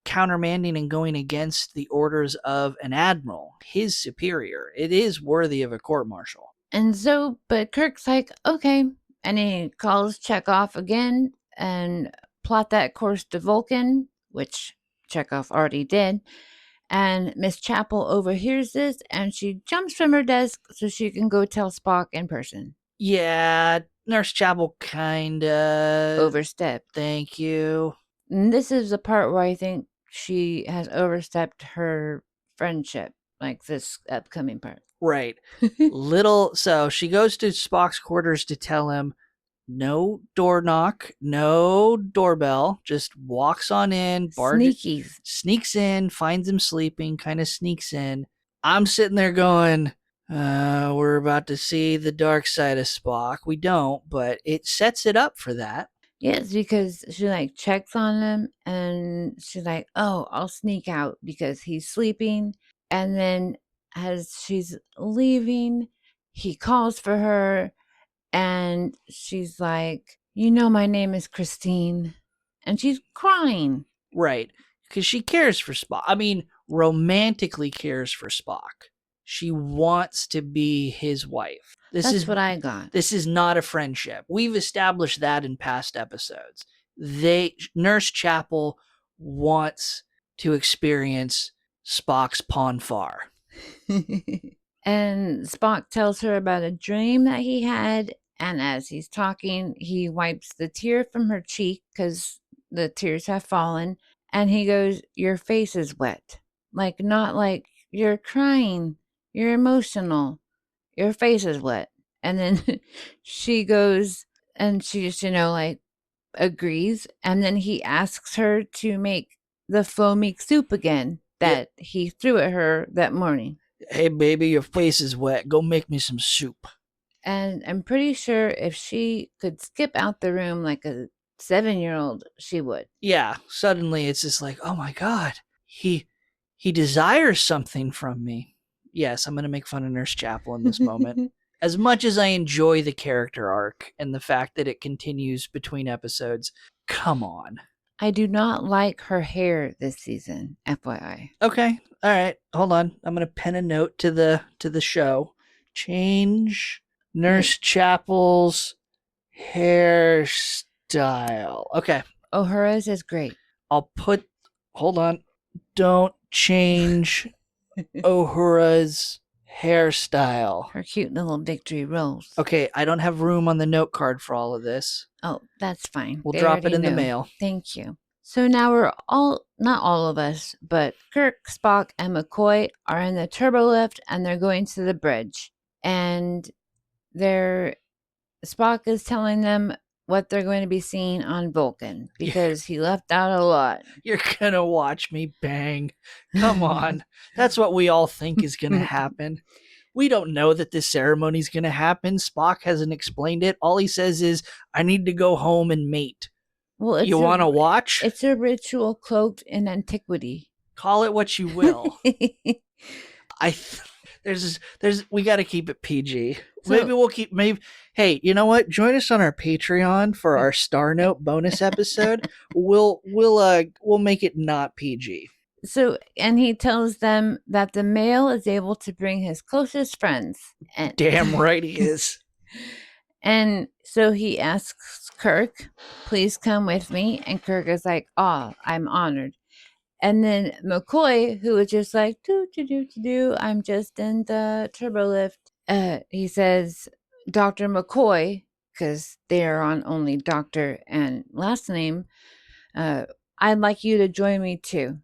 countermanding and going against the orders of an admiral, his superior. It is worthy of a court-martial. And so, but Kirk's like, okay. And he calls Chekhov again and plot that course to Vulcan, which Chekhov already did. And Miss Chapel overhears this, and she jumps from her desk so she can go tell Spock in person. Yeah, Nurse Chapel kinda... Overstepped. Thank you. And this is the part where I think she has overstepped her friendship, like this upcoming part. Right. So she goes to Spock's quarters to tell him, no door knock, no doorbell, just walks on in, Sneakies. sneaks in, finds him sleeping, kind of sneaks in. I'm sitting there going, we're about to see the dark side of Spock. We don't, but it sets it up for that. Yes, because she like checks on him and she's like, oh, I'll sneak out because he's sleeping. And then as she's leaving, he calls for her. And she's like, you know, my name is Christine. And she's crying. Right. Because she cares for Spock. I mean, romantically cares for Spock. She wants to be his wife. That's what I got. This is not a friendship. We've established that in past episodes. Nurse Chapel wants to experience Spock's Pon farr. And Spock tells her about a dream that he had. And as he's talking, he wipes the tear from her cheek because the tears have fallen. And he goes, your face is wet. Like, not like you're crying. You're emotional. Your face is wet. And then she goes and she just, like agrees. And then he asks her to make the foamy soup again that he threw at her that morning. Hey, baby, your face is wet. Go make me some soup. And I'm pretty sure if she could skip out the room like a 7-year-old, she would. Yeah, suddenly it's just like, oh my God, he desires something from me. Yes, I'm going to make fun of Nurse Chapel in this moment. As much as I enjoy the character arc and the fact that it continues between episodes, come on. I do not like her hair this season, FYI. Okay, all right, hold on. I'm going to pen a note to the show. Change Nurse Chapel's hairstyle. Okay. O'Hara's is great. Hold on. Don't change Uhura's hairstyle. Her cute little victory rolls. Okay, I don't have room on the note card for all of this. Oh, that's fine. We'll drop it in the mail. Thank you. So now we're all, not all of us, but Kirk, Spock, and McCoy are in the turbo lift and they're going to the bridge. And Spock is telling them what they're going to be seeing on Vulcan because he left out a lot. You're gonna watch me bang. Come on. That's what we all think is gonna happen. We don't know that this ceremony is gonna happen. Spock hasn't explained it. All he says is, I need to go home and mate. Well, You want to watch? It's a ritual cloaked in antiquity. Call it what you will. We got to keep it PG. Hey, you know what? Join us on our Patreon for our Star Note bonus episode. We'll make it not PG. So, and he tells them that the male is able to bring his closest friends. And damn right he is. And so he asks Kirk, please come with me. And Kirk is like, oh, I'm honored. And then McCoy, who was just like, I'm just in the turbo lift. He says, Dr. McCoy, because they're on only doctor and last name, I'd like you to join me too.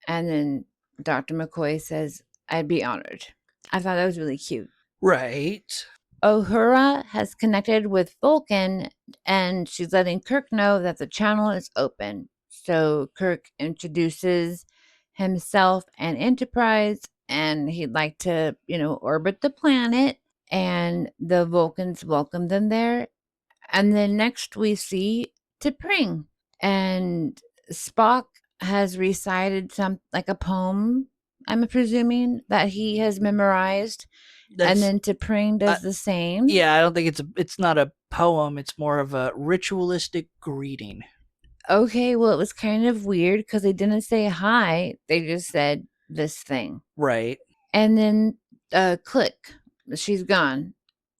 And then Dr. McCoy says, I'd be honored. I thought that was really cute. Right. Uhura has connected with Vulcan and she's letting Kirk know that the channel is open. So Kirk introduces himself and Enterprise and he'd like to, orbit the planet, and the Vulcans welcome them there. And then next we see T'Pring, and Spock has recited a poem, I'm presuming, that he has memorized. And then T'Pring does the same. Yeah, I don't think it's not a poem. It's more of a ritualistic greeting. Okay, well, it was kind of weird because they didn't say hi. They just said this thing. Right. And then click, she's gone.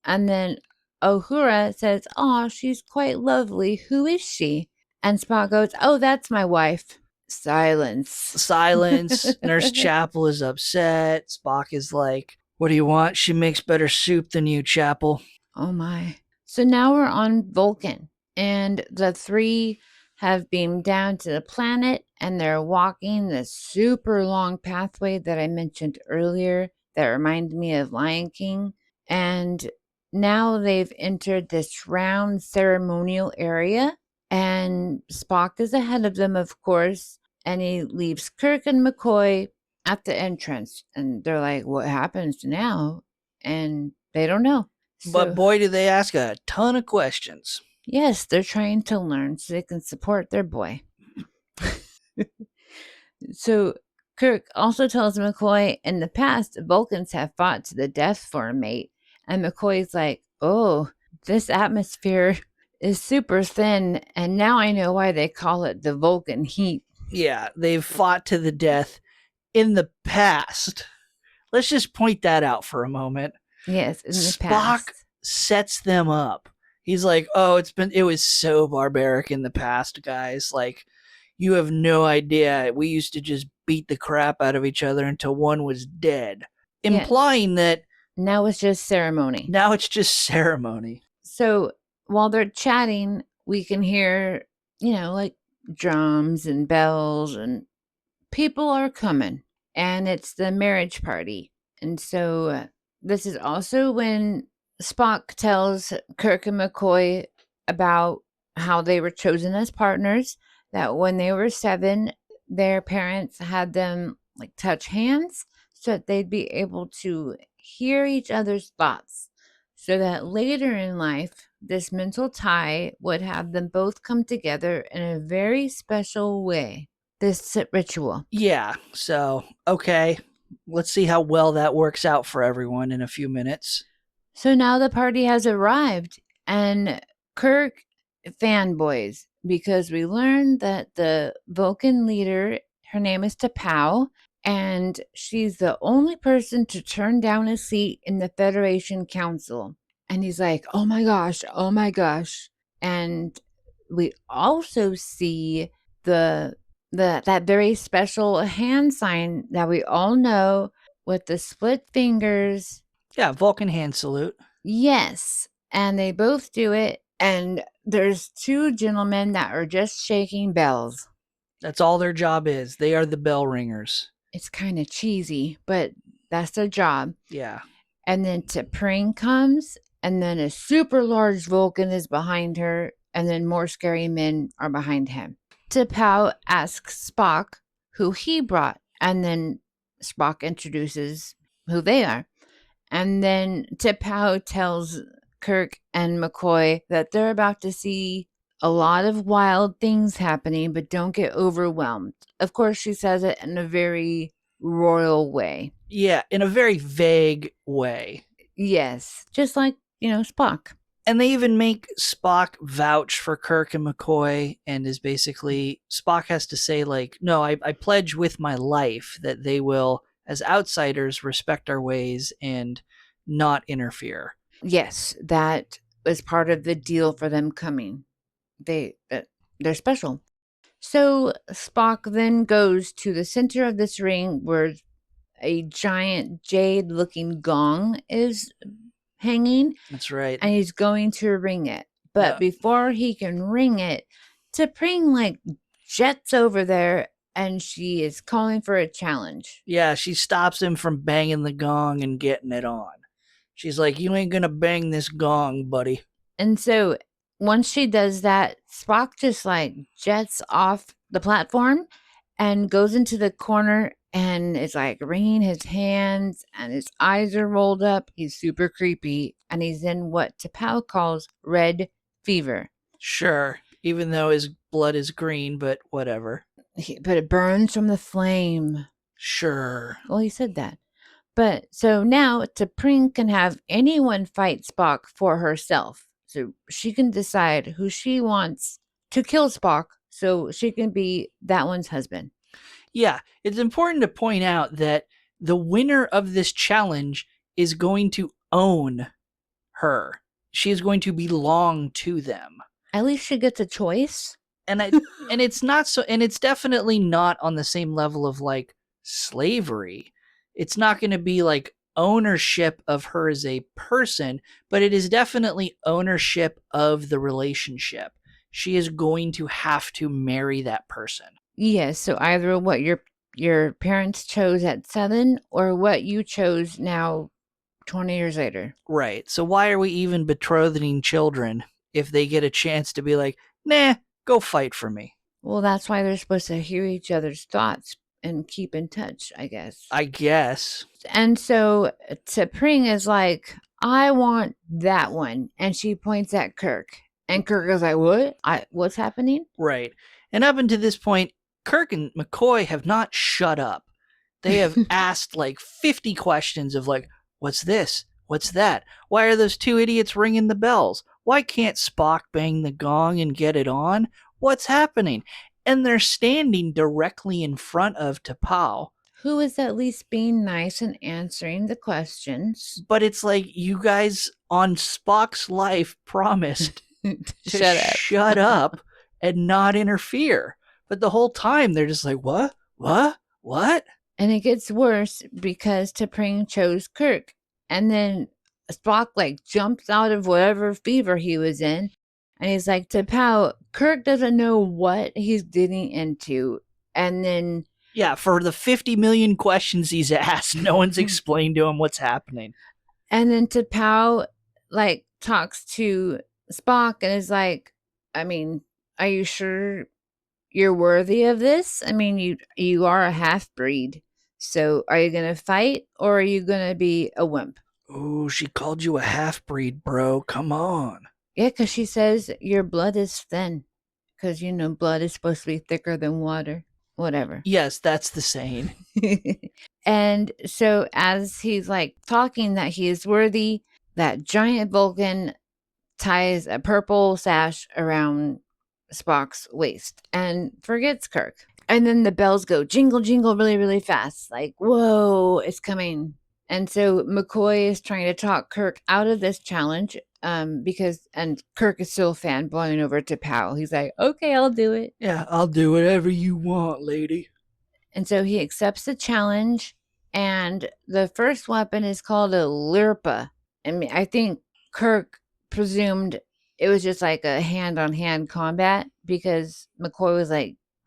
And then Uhura says, oh, she's quite lovely. Who is she? And Spock goes, oh, that's my wife. Silence. Nurse Chapel is upset. Spock is like, what do you want? She makes better soup than you, Chapel. Oh my. So now we're on Vulcan, and the three have beamed down to the planet, and they're walking this super long pathway that I mentioned earlier that reminded me of Lion King. And now they've entered this round ceremonial area, and Spock is ahead of them, of course, and he leaves Kirk and McCoy at the entrance, and they're like, what happens now? And they don't know. But boy, do they ask a ton of questions. Yes, they're trying to learn so they can support their boy. So Kirk also tells McCoy, in the past, Vulcans have fought to the death for a mate. And McCoy's like, oh, this atmosphere is super thin, and now I know why they call it the Vulcan heat. Yeah, they've fought to the death in the past. Let's just point that out for a moment. Yes, in the past. Spock sets them up. He's like, oh, it was so barbaric in the past, guys. Like, you have no idea. We used to just beat the crap out of each other until one was dead. Yeah. Implying that now it's just ceremony. So while they're chatting, we can hear, like drums and bells, and people are coming, and it's the marriage party. And so this is also when Spock tells Kirk and McCoy about how they were chosen as partners, that when they were 7, their parents had them touch hands so that they'd be able to hear each other's thoughts, so that later in life, this mental tie would have them both come together in a very special way. This ritual. Yeah, so, okay. Let's see how well that works out for everyone in a few minutes. So now the party has arrived, and Kirk fanboys because we learned that the Vulcan leader, her name is T'Pau, and she's the only person to turn down a seat in the Federation Council. And he's like, oh my gosh. And we also see that very special hand sign that we all know with the split fingers. Yeah, Vulcan hand salute. Yes, and they both do it, and there's 2 gentlemen that are just shaking bells. That's all their job is. They are the bell ringers. It's kind of cheesy, but that's their job. Yeah. And then T'Pring comes, and then a super large Vulcan is behind her, and then more scary men are behind him. T'Pau asks Spock who he brought, and then Spock introduces who they are. And then T'Pau tells Kirk and McCoy that they're about to see a lot of wild things happening, but don't get overwhelmed. Of course, she says it in a very royal way. Yeah, in a very vague way. Yes, just like, Spock. And they even make Spock vouch for Kirk and McCoy, and is basically, Spock has to say, like, no, I pledge with my life that they will, as outsiders, respect our ways and not interfere. Yes, that was part of the deal for them coming. They're special. So Spock then goes to the center of this ring where a giant jade-looking gong is hanging. That's right. And he's going to ring it. But Yeah. before he can ring it, T'Pring jets over there, and she is calling for a challenge. Yeah, she stops him from banging the gong and getting it on. She's like, you ain't gonna bang this gong, buddy. And so once she does that, Spock just jets off the platform and goes into the corner and is wringing his hands, and his eyes are rolled up. He's super creepy, and he's in what T'Pau calls red fever. Sure, even though his blood is green, but whatever. But it burns from the flame. Sure. Well, he said that. But so now T'Pring can have anyone fight Spock for herself. So she can decide who she wants to kill Spock so she can be that one's husband. Yeah, it's important to point out that the winner of this challenge is going to own her. She is going to belong to them. At least she gets a choice. And it's not so, and it's definitely not on the same level of slavery. It's not going to be ownership of her as a person, but it is definitely ownership of the relationship. She is going to have to marry that person. Yes, so either what your parents chose at 7 or what you chose now 20 years later. Right. So why are we even betrothing children if they get a chance to be like, nah, go fight for me? Well, that's why they're supposed to hear each other's thoughts and keep in touch, I guess. I guess. And so T'Pring is like, I want that one. And she points at Kirk. And Kirk is like, what? What's happening? Right. And up until this point, Kirk and McCoy have not shut up. They have asked 50 questions of what's this? What's that? Why are those two idiots ringing the bells? Why can't Spock bang the gong and get it on? What's happening? And they're standing directly in front of T'Pau. Who is at least being nice and answering the questions. But it's you guys on Spock's life promised to shut up and not interfere. But the whole time they're just like, what? What? And it gets worse because T'Pring chose Kirk. And then Spock jumps out of whatever fever he was in. And he's like, T'Pau, Kirk doesn't know what he's getting into. And then... Yeah, for the 50 million questions he's asked, no one's explained to him what's happening. And then T'Pau talks to Spock and is like, I mean, are you sure you're worthy of this? I mean, you are a half-breed. So are you going to fight or are you going to be a wimp? Ooh, she called you a half-breed, bro. Come on. Yeah, because she says your blood is thin. Because, blood is supposed to be thicker than water. Whatever. Yes, that's the saying. And so as he's talking that he is worthy, that giant Vulcan ties a purple sash around Spock's waist and forgets Kirk. And then the bells go jingle, jingle really, really fast. Whoa, it's coming. And so McCoy is trying to talk Kirk out of this challenge because Kirk is still fanboying over to Powell. He's like, okay, I'll do it. Yeah, I'll do whatever you want, lady. And so he accepts the challenge. And the first weapon is called a Lirpa. I mean, I think Kirk presumed it was just a hand-on-hand combat because McCoy was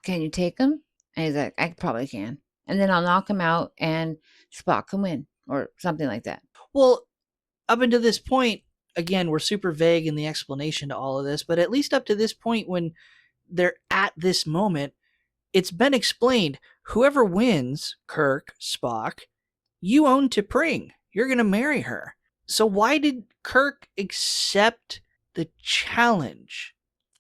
can you take him? And he's like, I probably can. And then I'll knock him out and Spock can win or something like that. Well, up until this point, again, we're super vague in the explanation to all of this, but at least up to this point, when they're at this moment, it's been explained. Whoever wins, Kirk, Spock, you own T'Pring. You're going to marry her. So why did Kirk accept the challenge?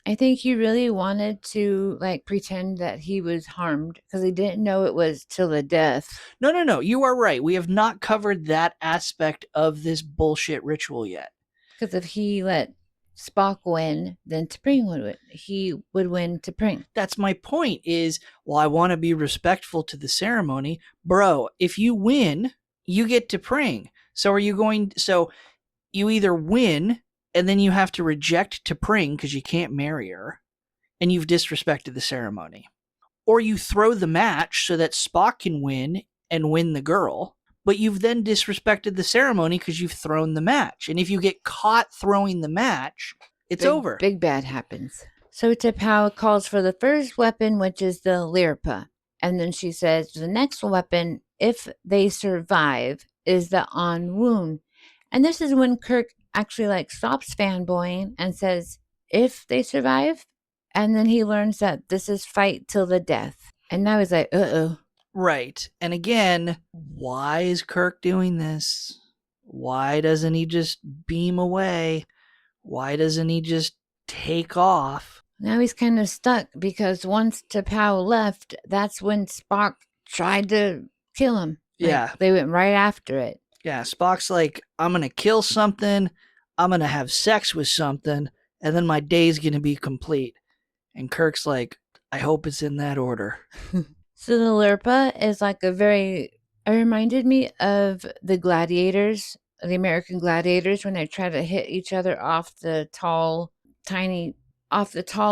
I think he really wanted to like pretend that he was harmed because he didn't know it was till the death. No. You are right. We have not covered that aspect of this bullshit ritual yet. Because if he let Spock win, then T'Pring would win. He would win T'Pring. That's my point is, well, I want to be respectful to the ceremony. Bro, if you win, you get T'Pring. So you either win and then you have to reject T'Pring because you can't marry her and you've disrespected the ceremony. Or you throw the match so that Spock can win and win the girl, but you've then disrespected the ceremony because you've thrown the match. And if you get caught throwing the match, it's over. Big bad happens. So T'Pau calls for the first weapon, which is the Lirpa. And then she says the next weapon, if they survive, is the On Woon. And this is when Kirk actually like stops fanboying and says, if they survive. And then he learns that this is fight till the death. And now he's like, uh-oh. Right. And again, why is Kirk doing this? Why doesn't he just beam away? Why doesn't he just take off? Now he's kind of stuck because once T'Pau left, that's when Spock tried to kill him. Yeah. They went right after it. Yeah, Spock's like, I'm going to kill something, I'm going to have sex with something, and then my day's going to be complete. And Kirk's like, I hope it's in that order. So the Lirpa is like it reminded me of the gladiators, the American gladiators, when they try to hit each other off the tall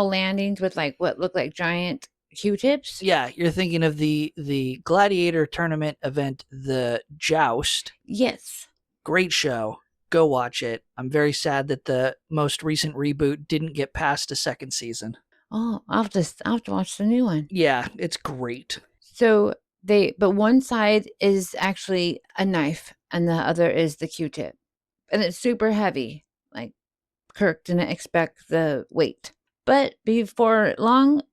landings with like what looked like giant Q-tips. Yeah, you're thinking of the gladiator tournament event, the Joust. Yes. Great show. Go watch it. I'm very sad that the most recent reboot didn't get past a second season. Oh, I'll have to watch the new one. Yeah, it's great. So but one side is actually a knife and the other is the Q-tip. And it's super heavy. Like Kirk didn't expect the weight. But before long,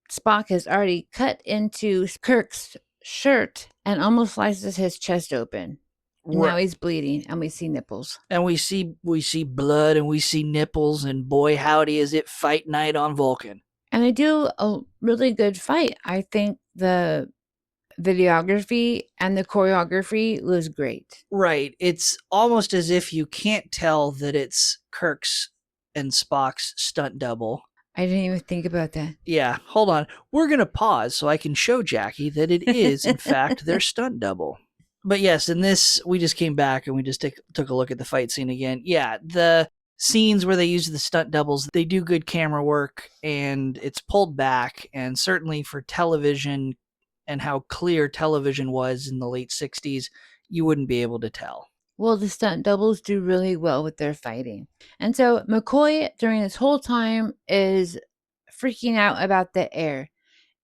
Spock has already cut into Kirk's shirt and almost slices his chest open. And now he's bleeding, and we see nipples. And we see blood, and we see nipples, and boy, howdy, is it fight night on Vulcan. And they do a really good fight. I think the videography and the choreography was great. Right. It's almost as if you can't tell that it's Kirk's and Spock's stunt double. I didn't even think about that. Yeah, hold on. We're going to pause so I can show Jackie that it is, in fact, their stunt double. But yes, in this, we just came back and we just took a look at the fight scene again. Yeah, the scenes where they use the stunt doubles, they do good camera work, and it's pulled back. And certainly for television and how clear television was in the late 60s, you wouldn't be able to tell. Well, the stunt doubles do really well with their fighting. And so McCoy, during this whole time, is freaking out about the air.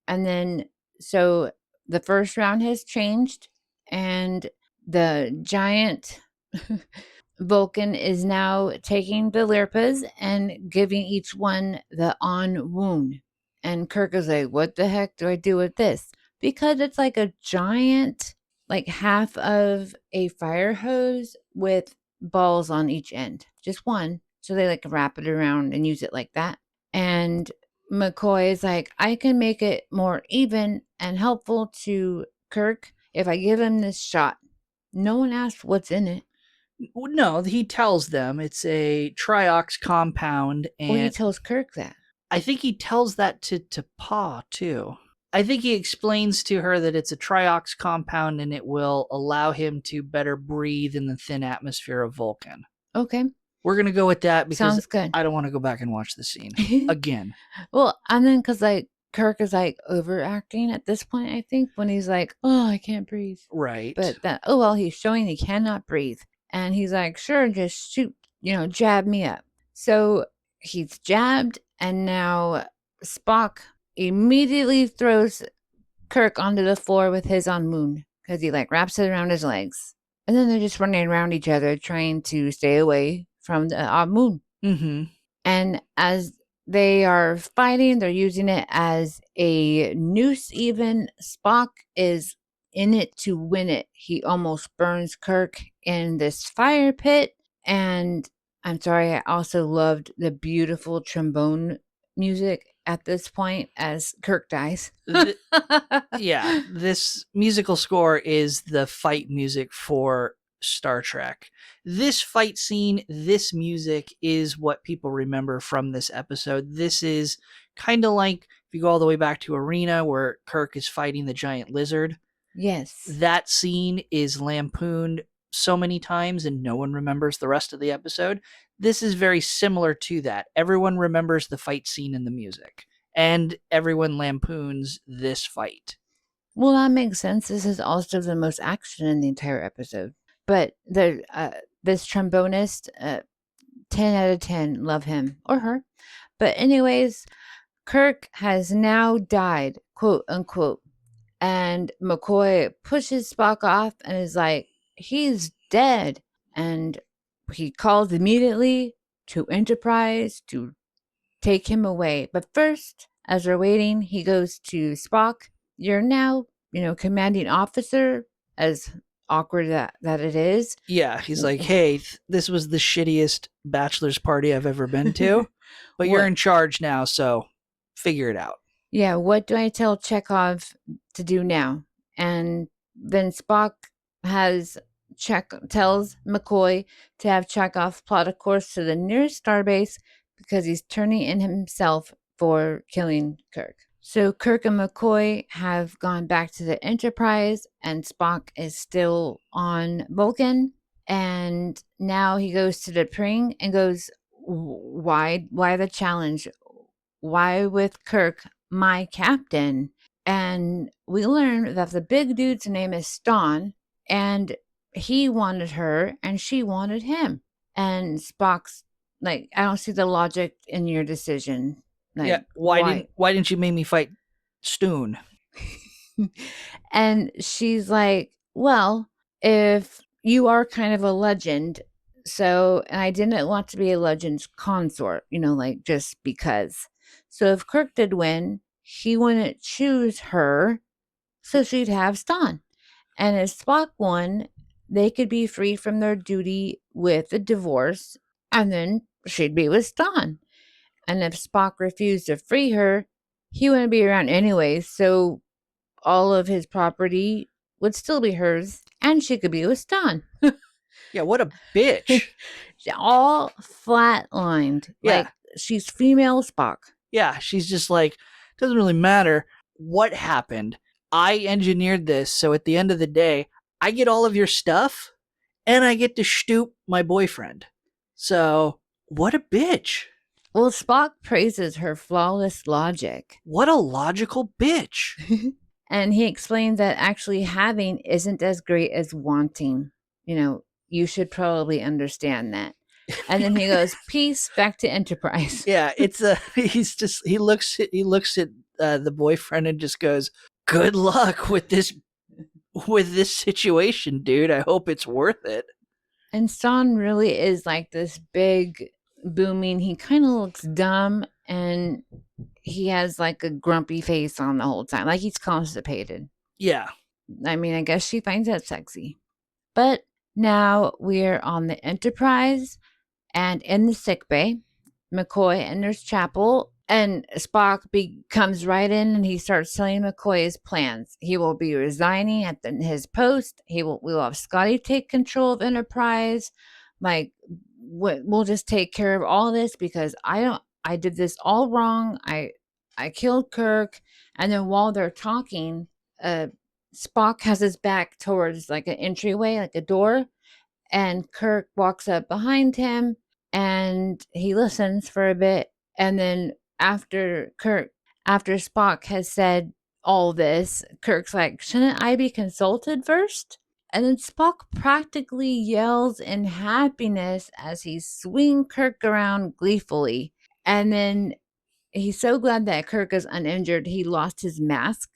And then, so the first round has changed, and the giant Vulcan is now taking the Lirpas and giving each one the On Woon. And Kirk is like, what the heck do I do with this? Because it's like a giant, like half of a fire hose with balls on each end. Just one. So they like wrap it around and use it like that. And McCoy is like, I can make it more even and helpful to Kirk if I give him this shot. No one asked what's in it. No, he tells them it's a triox compound. And Well, he tells Kirk that. I think he tells that to Pa, too. I think he explains to her that it's a triox compound and it will allow him to better breathe in the thin atmosphere of Vulcan. Okay. We're going to go with that because Sounds good. I don't want to go back and watch the scene again. Well, and then because like Kirk is like overacting at this point, I think, when he's like, oh, I can't breathe. Right. But well, he's showing he cannot breathe. And he's like, sure, just shoot, jab me up. So he's jabbed, and now Spock immediately throws Kirk onto the floor with his on Moon because he like wraps it around his legs. And then they're just running around each other trying to stay away from the Moon. Mm-hmm. And as they are fighting, they're using it as a noose even. Spock is in it to win it. He almost burns Kirk in this fire pit. And I'm sorry, I also loved the beautiful trombone music at this point as Kirk dies. Yeah, this musical score is the fight music for Star Trek. This fight scene, this music is what people remember from this episode. This is kind of like if you go all the way back to Arena where Kirk is fighting the giant lizard. Yes. That scene is lampooned so many times and no one remembers the rest of the episode. This is very similar to that. Everyone remembers the fight scene and the music, and everyone lampoons this fight. Well, that makes sense. This is also the most action in the entire episode. But this trombonist, 10 out of 10, love him or her. But anyways, Kirk has now died, quote unquote. And McCoy pushes Spock off and is like, he's dead. And he calls immediately to Enterprise to take him away. But first, as we're waiting, he goes to Spock. You're now, commanding officer, as awkward that it is. Yeah, he's like, hey, this was the shittiest bachelor's party I've ever been to, but you're in charge now, so figure it out. Yeah, what do I tell Chekhov to do now? And then Spock tells McCoy to have Chekhov plot a course to the nearest starbase because he's turning in himself for killing Kirk. So Kirk and McCoy have gone back to the Enterprise, and Spock is still on Vulcan. And now he goes to the Pring and goes, why the challenge? Why with Kirk, my captain? And we learn that the big dude's name is Ston, and he wanted her and she wanted him. And Spock's like, I don't see the logic in your decision. Like, yeah, why didn't you make me fight Stoon? And she's like, well, if you are kind of a legend, and I didn't want to be a legend's consort, like just because. So if Kirk did win, he wouldn't choose her, so she'd have Ston. And if Spock won, they could be free from their duty with a divorce, and then she'd be with Ston. And if Spock refused to free her, he wouldn't be around anyway, so all of his property would still be hers, and she could be with Ston. Yeah, what a bitch. All flatlined. Yeah. Like, she's female Spock. Yeah, she's just like, doesn't really matter what happened. I engineered this, so at the end of the day, I get all of your stuff, and I get to stoop my boyfriend. So, what a bitch. Well, Spock praises her flawless logic. What a logical bitch. And he explains that actually having isn't as great as wanting. You should probably understand that. And then he goes, peace, back to Enterprise. Yeah, he looks at the boyfriend and just goes, good luck with this situation, dude. I hope it's worth it. And Ston really is like this big, booming, he kind of looks dumb, and he has like a grumpy face on the whole time, like he's constipated. Yeah. I mean, I guess she finds that sexy. But now we're on the Enterprise, and in the sickbay, McCoy enters chapel, and Spock comes right in, and he starts telling McCoy his plans. He will be resigning at his post. We will have Scotty take control of Enterprise. Like, we'll just take care of all this because I did this all wrong. I killed Kirk. And then while they're talking, Spock has his back towards like an entryway, like a door, and Kirk walks up behind him, and he listens for a bit, and then after Spock has said all this, Kirk's like, shouldn't I be consulted first? And then Spock practically yells in happiness as he swings Kirk around gleefully. And then he's so glad that Kirk is uninjured. He lost his mask.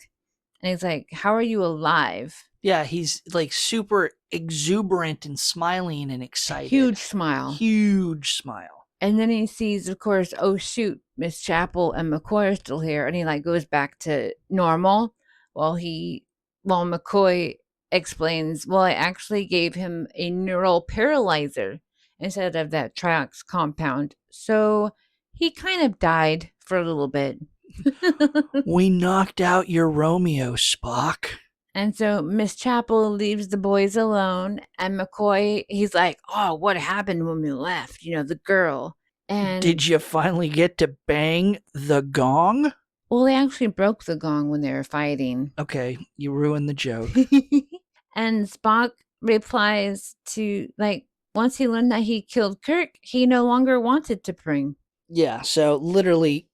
And he's like, how are you alive? Yeah, he's like super exuberant and smiling and excited. Huge smile. Huge smile. And then he sees, of course, oh shoot, Miss Chapel and McCoy are still here. And he like goes back to normal while McCoy explains, well, I actually gave him a neural paralyzer instead of that triox compound. So he kind of died for a little bit. We knocked out your Romeo, Spock. And so Miss Chapel leaves the boys alone, and McCoy, he's like, oh, what happened when we left? You know, the girl. And did you finally get to bang the gong? Well, they actually broke the gong when they were fighting. Okay, you ruined the joke. And Spock replies to, like, once he learned that he killed Kirk, he no longer wanted to bring. Yeah, so literally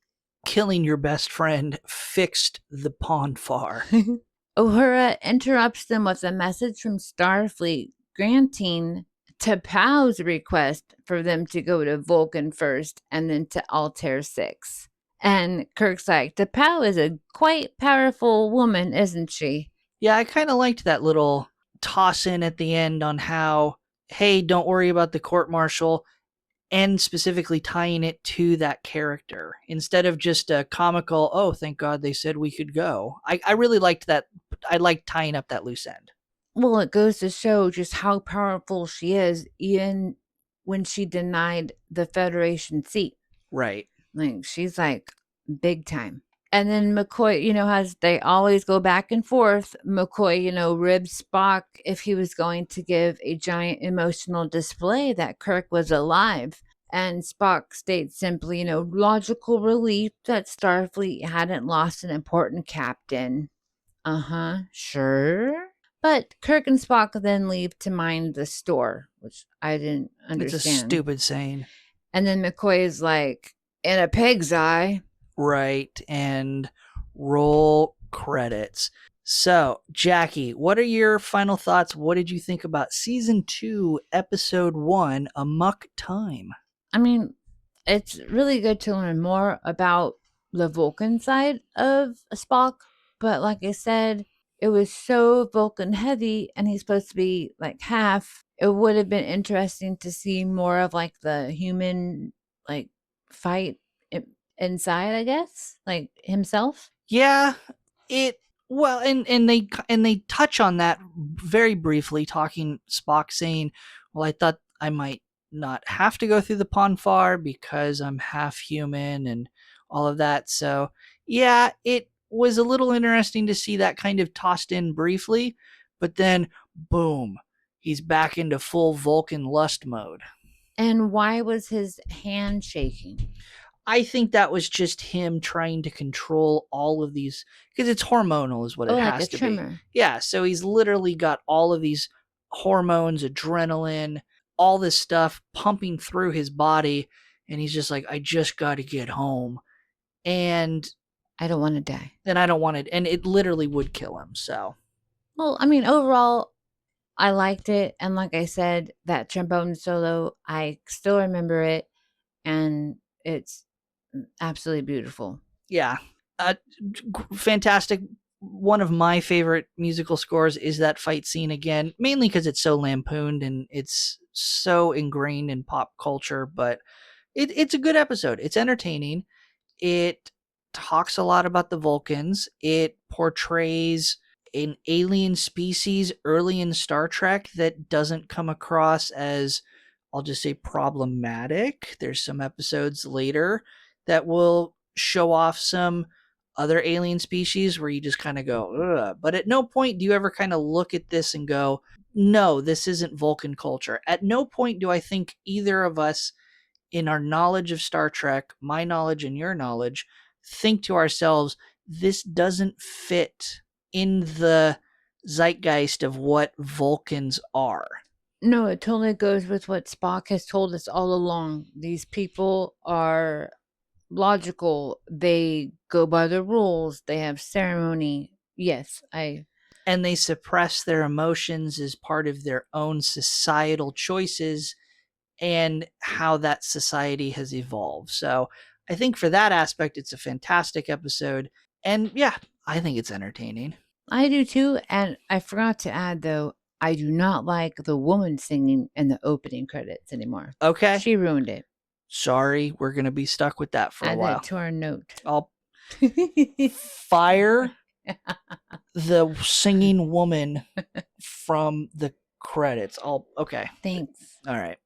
killing your best friend fixed the Ponfar. Uhura interrupts them with a message from Starfleet granting T'Pau's request for them to go to Vulcan first and then to Altair 6. And Kirk's like, T'Pau is a quite powerful woman, isn't she? Yeah, I kind of liked that little toss in at the end on how, hey, don't worry about the court martial, and specifically tying it to that character instead of just a comical, oh, thank God they said we could go. I really liked that. I liked tying up that loose end. Well, it goes to show just how powerful she is, even when she denied the Federation seat. Right. Like, she's like big time. And then McCoy, as they always go back and forth, McCoy, ribs Spock if he was going to give a giant emotional display that Kirk was alive. And Spock states simply, logical relief that Starfleet hadn't lost an important captain. Sure. But Kirk and Spock then leave to mind the store, which I didn't understand. It's a stupid saying. And then McCoy is like, in a pig's eye. Right, and roll credits. So, Jackie, what are your final thoughts? What did you think about Season 2, Episode 1, Amok Time? I mean, it's really good to learn more about the Vulcan side of Spock, but like I said, it was so Vulcan heavy and he's supposed to be like half. It would have been interesting to see more of like the human like fight inside, I guess, like himself. Yeah, and they touch on that very briefly, talking Spock saying, well, I thought I might not have to go through the Ponfar because I'm half human and all of that. So yeah, it was a little interesting to see that kind of tossed in briefly, but then boom, he's back into full Vulcan lust mode. And why was his hand shaking? I think that was just him trying to control all of these, because it's hormonal is what it has to be. Yeah, so he's literally got all of these hormones, adrenaline, all this stuff pumping through his body, and he's just like, I just got to get home. And I don't want to die. And I don't want it. And it literally would kill him, so. Well, I mean, overall, I liked it. And like I said, that trombone solo, I still remember it. And it's absolutely beautiful. Yeah. Fantastic. One of my favorite musical scores is that fight scene again, mainly because it's so lampooned and it's so ingrained in pop culture, but it's a good episode. It's entertaining. It talks a lot about the Vulcans. It portrays an alien species early in Star Trek that doesn't come across as, I'll just say, problematic. There's some episodes later that will show off some other alien species where you just kind of go, ugh. But at no point do you ever kind of look at this and go, no, this isn't Vulcan culture. At no point do I think either of us, in our knowledge of Star Trek, my knowledge and your knowledge, think to ourselves, this doesn't fit in the zeitgeist of what Vulcans are. No, it totally goes with what Spock has told us all along. These people are logical. They go by the rules. They have ceremony. Yes, and they suppress their emotions as part of their own societal choices and how that society has evolved. So I think for that aspect, it's a fantastic episode. And yeah, I think it's entertaining. I do too. And I forgot to add, though, I do not like the woman singing in the opening credits anymore. Okay. She ruined it. Sorry, we're going to be stuck with that for a Add while. that to our note. I'll fire the singing woman from the credits. Okay. Thanks. All right.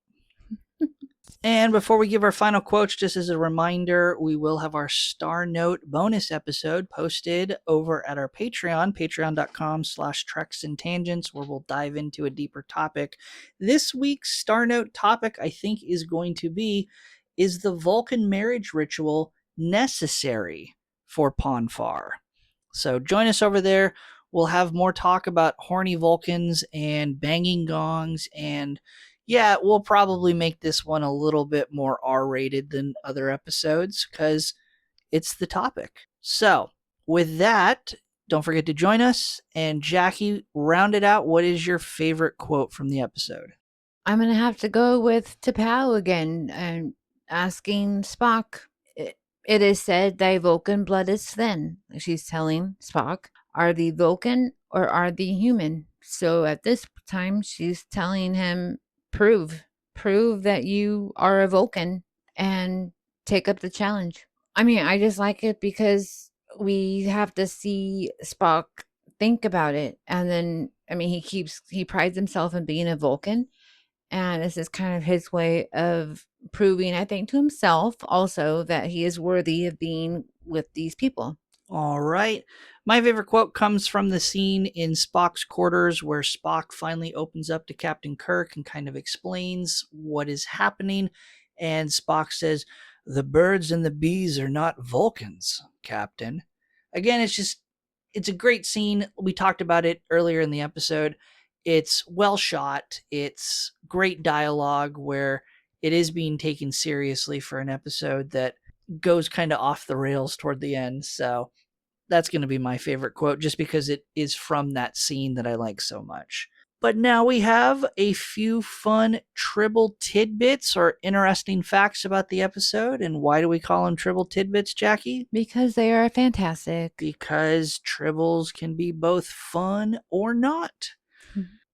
And before we give our final quotes, just as a reminder, we will have our Star Note bonus episode posted over at our Patreon, patreon.com/Treks and Tangents, where we'll dive into a deeper topic. This week's Star Note topic, I think, is going to be, is the Vulcan marriage ritual necessary for Ponfar? So join us over there. We'll have more talk about horny Vulcans and banging gongs, and yeah, we'll probably make this one a little bit more R-rated than other episodes because it's the topic. So with that, don't forget to join us. And Jackie, round it out. What is your favorite quote from the episode? I'm going to have to go with T'Pau again and asking Spock. It is said thy Vulcan blood is thin. She's telling Spock, are thee Vulcan or are thee human? So at this time, she's telling him, prove that you are a Vulcan and take up the challenge. I mean, I just like it because we have to see Spock think about it. And then, I mean, he prides himself in being a Vulcan. And this is kind of his way of proving, I think, to himself also that he is worthy of being with these people. All right. My favorite quote comes from the scene in Spock's quarters where Spock finally opens up to Captain Kirk and kind of explains what is happening. And Spock says, the birds and the bees are not Vulcans, Captain. Again, it's a great scene. We talked about it earlier in the episode. It's well shot. It's great dialogue where it is being taken seriously for an episode that goes kind of off the rails toward the end. So that's going to be my favorite quote just because it is from that scene that I like so much. But now we have a few fun Tribble tidbits or interesting facts about the episode. And why do we call them Tribble tidbits, Jackie? Because they are fantastic. Because Tribbles can be both fun or not.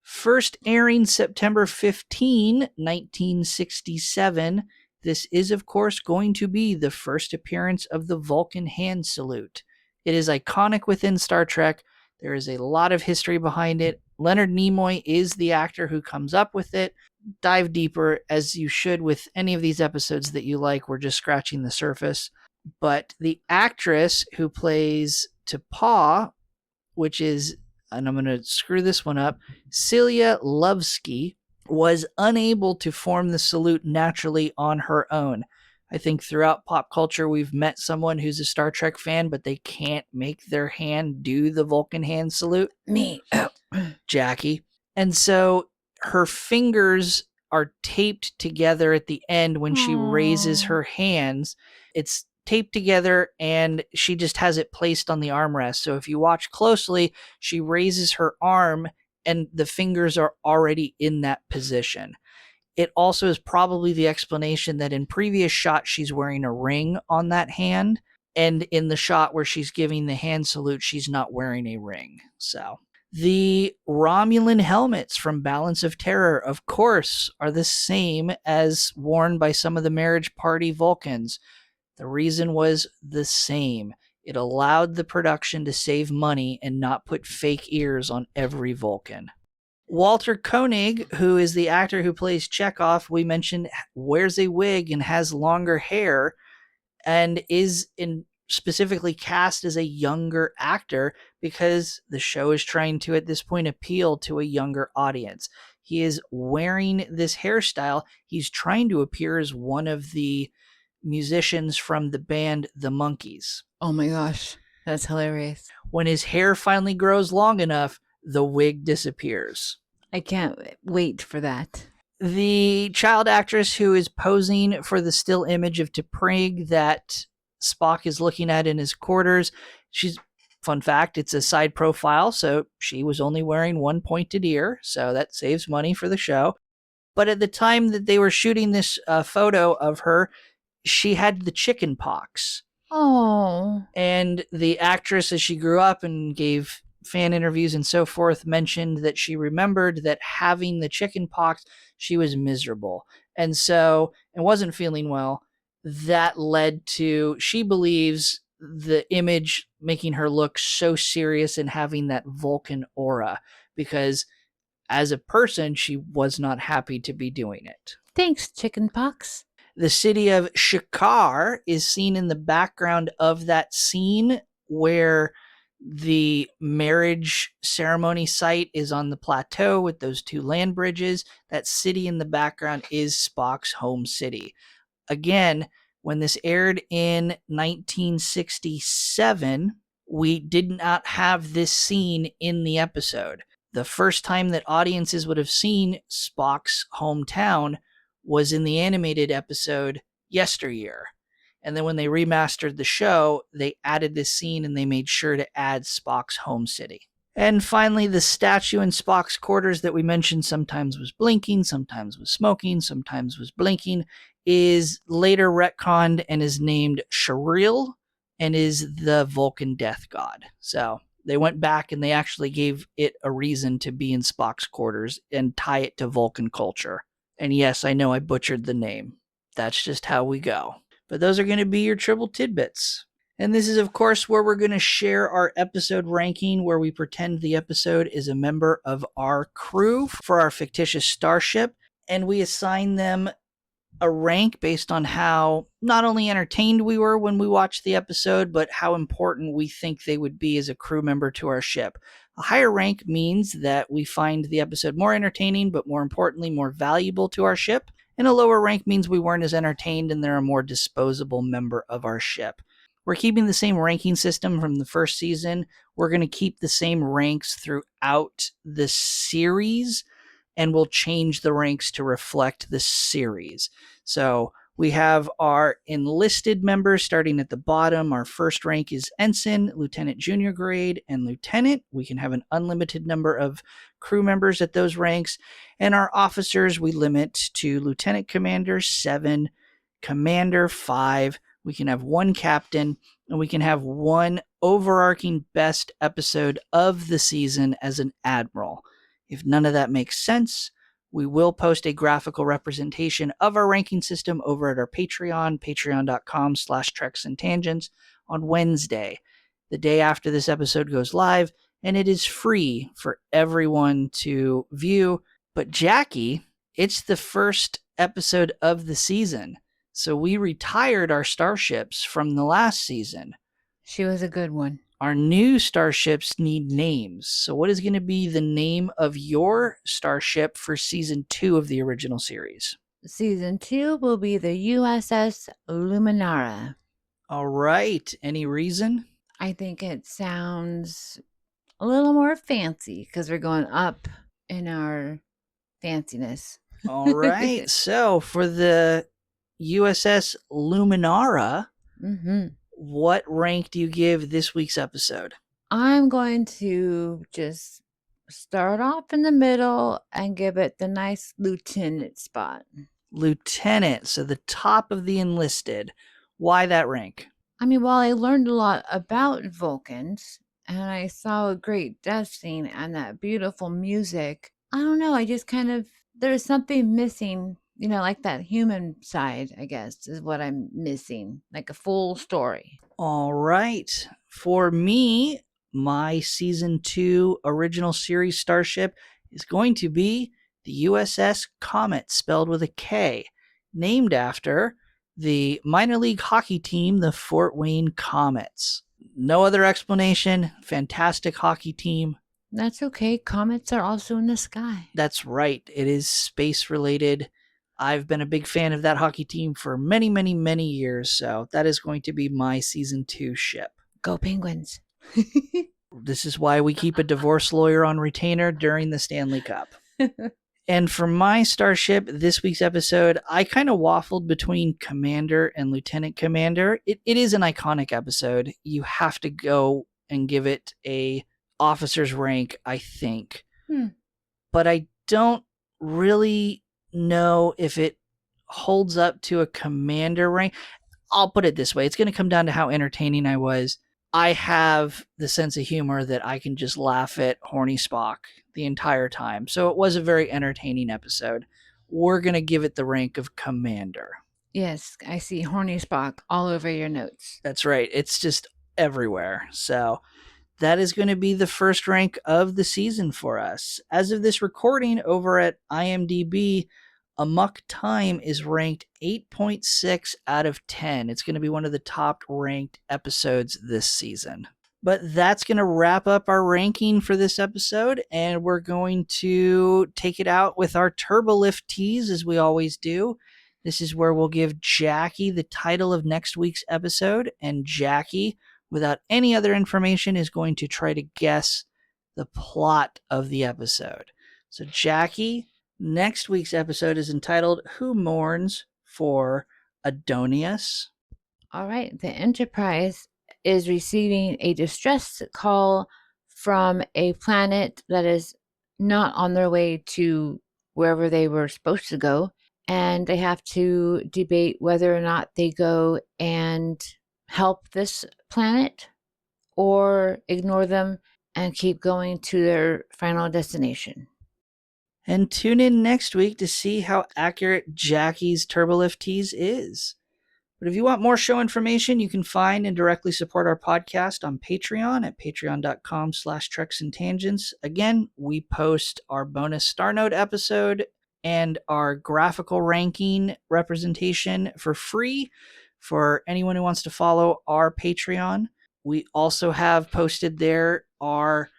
First airing September 15, 1967. This is, of course, going to be the first appearance of the Vulcan hand salute. It is iconic within Star Trek. There is a lot of history behind it. Leonard Nimoy is the actor who comes up with it. Dive deeper, as you should with any of these episodes that you like. We're just scratching the surface. But the actress who plays T'Pau, which is, and I'm going to screw this one up, Celia Lovsky, was unable to form the salute naturally on her own. I think throughout pop culture, we've met someone who's a Star Trek fan, but they can't make their hand do the Vulcan hand salute. Me. Jackie. And so her fingers are taped together at the end when she raises her hands. It's taped together and she just has it placed on the armrest. So if you watch closely, she raises her arm and the fingers are already in that position. It also is probably the explanation that in previous shots, she's wearing a ring on that hand. And in the shot where she's giving the hand salute, she's not wearing a ring. So the Romulan helmets from Balance of Terror, of course, are the same as worn by some of the marriage party Vulcans. The reason was the same. It allowed the production to save money and not put fake ears on every Vulcan. Walter Koenig, who is the actor who plays Chekhov, we mentioned, wears a wig and has longer hair and is specifically cast as a younger actor because the show is trying to, at this point, appeal to a younger audience. He is wearing this hairstyle. He's trying to appear as one of the musicians from the band The Monkees. Oh my gosh, that's hilarious. When his hair finally grows long enough, the wig disappears. I can't wait for that. The child actress who is posing for the still image of T'Prig that Spock is looking at in his quarters, fun fact, it's a side profile, so she was only wearing one pointed ear, so that saves money for the show. But at the time that they were shooting this photo of her, she had the chicken pox. Oh. And the actress, as she grew up and gave fan interviews and so forth, mentioned that she remembered that having the chicken pox, she was miserable. And so, and wasn't feeling well. That led to, she believes, the image making her look so serious and having that Vulcan aura, because as a person, she was not happy to be doing it. Thanks, chickenpox. The city of Shikar is seen in the background of that scene where the marriage ceremony site is on the plateau with those two land bridges. That city in the background is Spock's home city. Again, when this aired in 1967, we did not have this scene in the episode. The first time that audiences would have seen Spock's hometown was in the animated episode Yesteryear. And then when they remastered the show, they added this scene and they made sure to add Spock's home city. And finally, the statue in Spock's quarters that we mentioned sometimes was blinking, sometimes was smoking, sometimes was blinking, is later retconned and is named Sharil and is the Vulcan death god. So they went back and they actually gave it a reason to be in Spock's quarters and tie it to Vulcan culture. And yes, I know I butchered the name. That's just how we go. But those are going to be your Triple Tidbits. And this is, of course, where we're going to share our episode ranking, where we pretend the episode is a member of our crew for our fictitious starship, and we assign them a rank based on how not only entertained we were when we watched the episode, but how important we think they would be as a crew member to our ship. A higher rank means that we find the episode more entertaining, but more importantly, more valuable to our ship. And a lower rank means we weren't as entertained and they're a more disposable member of our ship. We're keeping the same ranking system from the first season. We're going to keep the same ranks throughout the series, and we'll change the ranks to reflect the series. So we have our enlisted members starting at the bottom. Our first rank is Ensign, Lieutenant Junior Grade, and Lieutenant. We can have an unlimited number of crew members at those ranks. And our officers, we limit to Lieutenant Commander 7, Commander 5. We can have one captain, and we can have one overarching best episode of the season as an admiral. If none of that makes sense, we will post a graphical representation of our ranking system over at our Patreon, patreon.com/Treks and Tangents, on Wednesday, the day after this episode goes live, and it is free for everyone to view. But Jackie, it's the first episode of the season, so we retired our starships from the last season. She was a good one. Our new starships need names. So what is going to be the name of your starship for season 2 of the original series? Season 2 will be the USS Luminara. All right. Any reason? I think it sounds a little more fancy because we're going up in our fanciness. All right. So for the USS Luminara, what rank do you give this week's episode? I'm going to just start off in the middle and give it the nice lieutenant spot. Lieutenant, so the top of the enlisted. Why that rank? I mean, while I learned a lot about Vulcans and I saw a great death scene and that beautiful music, I don't know, I just kind of, there's something missing, you know, like that human side, I guess, is what I'm missing, like a full story. All right. For me, my season 2 original series starship is going to be the USS Comet, spelled with a K, named after the minor league hockey team, the Fort Wayne Comets. No other explanation. Fantastic hockey team. That's okay. Comets are also in the sky. That's right. It is space related. I've been a big fan of that hockey team for many, many, many years. So that is going to be my season 2 ship. Go Penguins. This is why we keep a divorce lawyer on retainer during the Stanley Cup. And for my starship, this week's episode, I kind of waffled between Commander and Lieutenant Commander. It is an iconic episode. You have to go and give it a officer's rank, I think. But I don't really know if it holds up to a commander rank. I'll put it this way. It's going to come down to how entertaining I was. I have the sense of humor that I can just laugh at horny Spock the entire time. So it was a very entertaining episode. We're going to give it the rank of commander. Yes, I see horny Spock all over your notes. That's right. It's just everywhere. So that is going to be the first rank of the season for us. As of this recording over at IMDb, Amok Time is ranked 8.6 out of 10. It's going to be one of the top ranked episodes this season. But that's going to wrap up our ranking for this episode, and we're going to take it out with our Turbolift tease, as we always do. This is where we'll give Jackie the title of next week's episode, and Jackie, without any other information, is going to try to guess the plot of the episode. So, Jackie, next week's episode is entitled Who Mourns for Adonius? All right, the Enterprise is receiving a distress call from a planet that is not on their way to wherever they were supposed to go, and they have to debate whether or not they go and help this planet or ignore them and keep going to their final destination. And tune in next week to see how accurate Jackie's Turbolift tease is. But if you want more show information, you can find and directly support our podcast on Patreon at patreon.com/treksandtangents. Again, we post our bonus Star Note episode and our graphical ranking representation for free for anyone who wants to follow our Patreon. We also have posted there our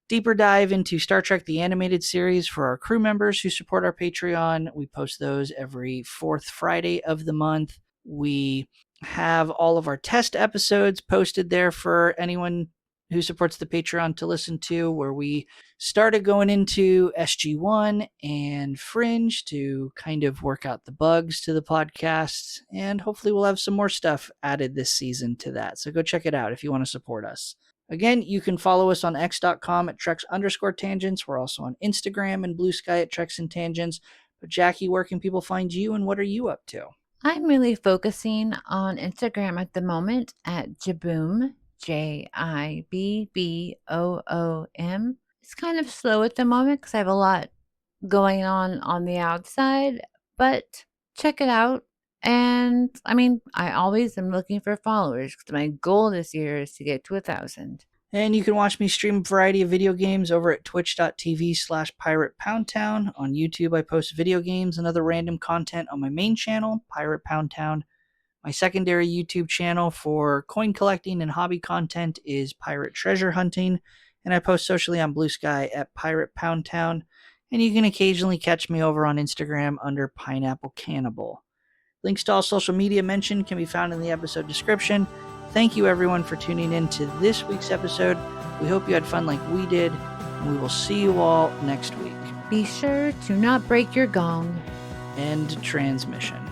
deeper dive into Star Trek the Animated Series for our crew members who support our Patreon. We post those every fourth Friday of the month. We have all of our test episodes posted there for anyone who supports the Patreon to listen to, where we started going into SG1 and Fringe to kind of work out the bugs to the podcasts. And hopefully we'll have some more stuff added this season to that. So go check it out if you want to support us. Again, you can follow us on x.com at Treks_tangents. We're also on Instagram and Blue Sky at Treks and Tangents. But Jackie, where can people find you and what are you up to? I'm really focusing on Instagram at the moment at Jaboom, Jibboom. It's kind of slow at the moment because I have a lot going on the outside, but check it out. And I mean, I always am looking for followers because my goal this year is to get to 1,000. And you can watch me stream a variety of video games over at twitch.tv/PiratePoundTown. On YouTube, I post video games and other random content on my main channel, Pirate Pound Town. My secondary YouTube channel for coin collecting and hobby content is Pirate Treasure Hunting, and I post socially on Blue Sky at Pirate Pound Town. And you can occasionally catch me over on Instagram under Pineapple Cannibal. Links to all social media mentioned can be found in the episode description. Thank you, everyone, for tuning in to this week's episode. We hope you had fun like we did, and we will see you all next week. Be sure to not break your gong. End transmission.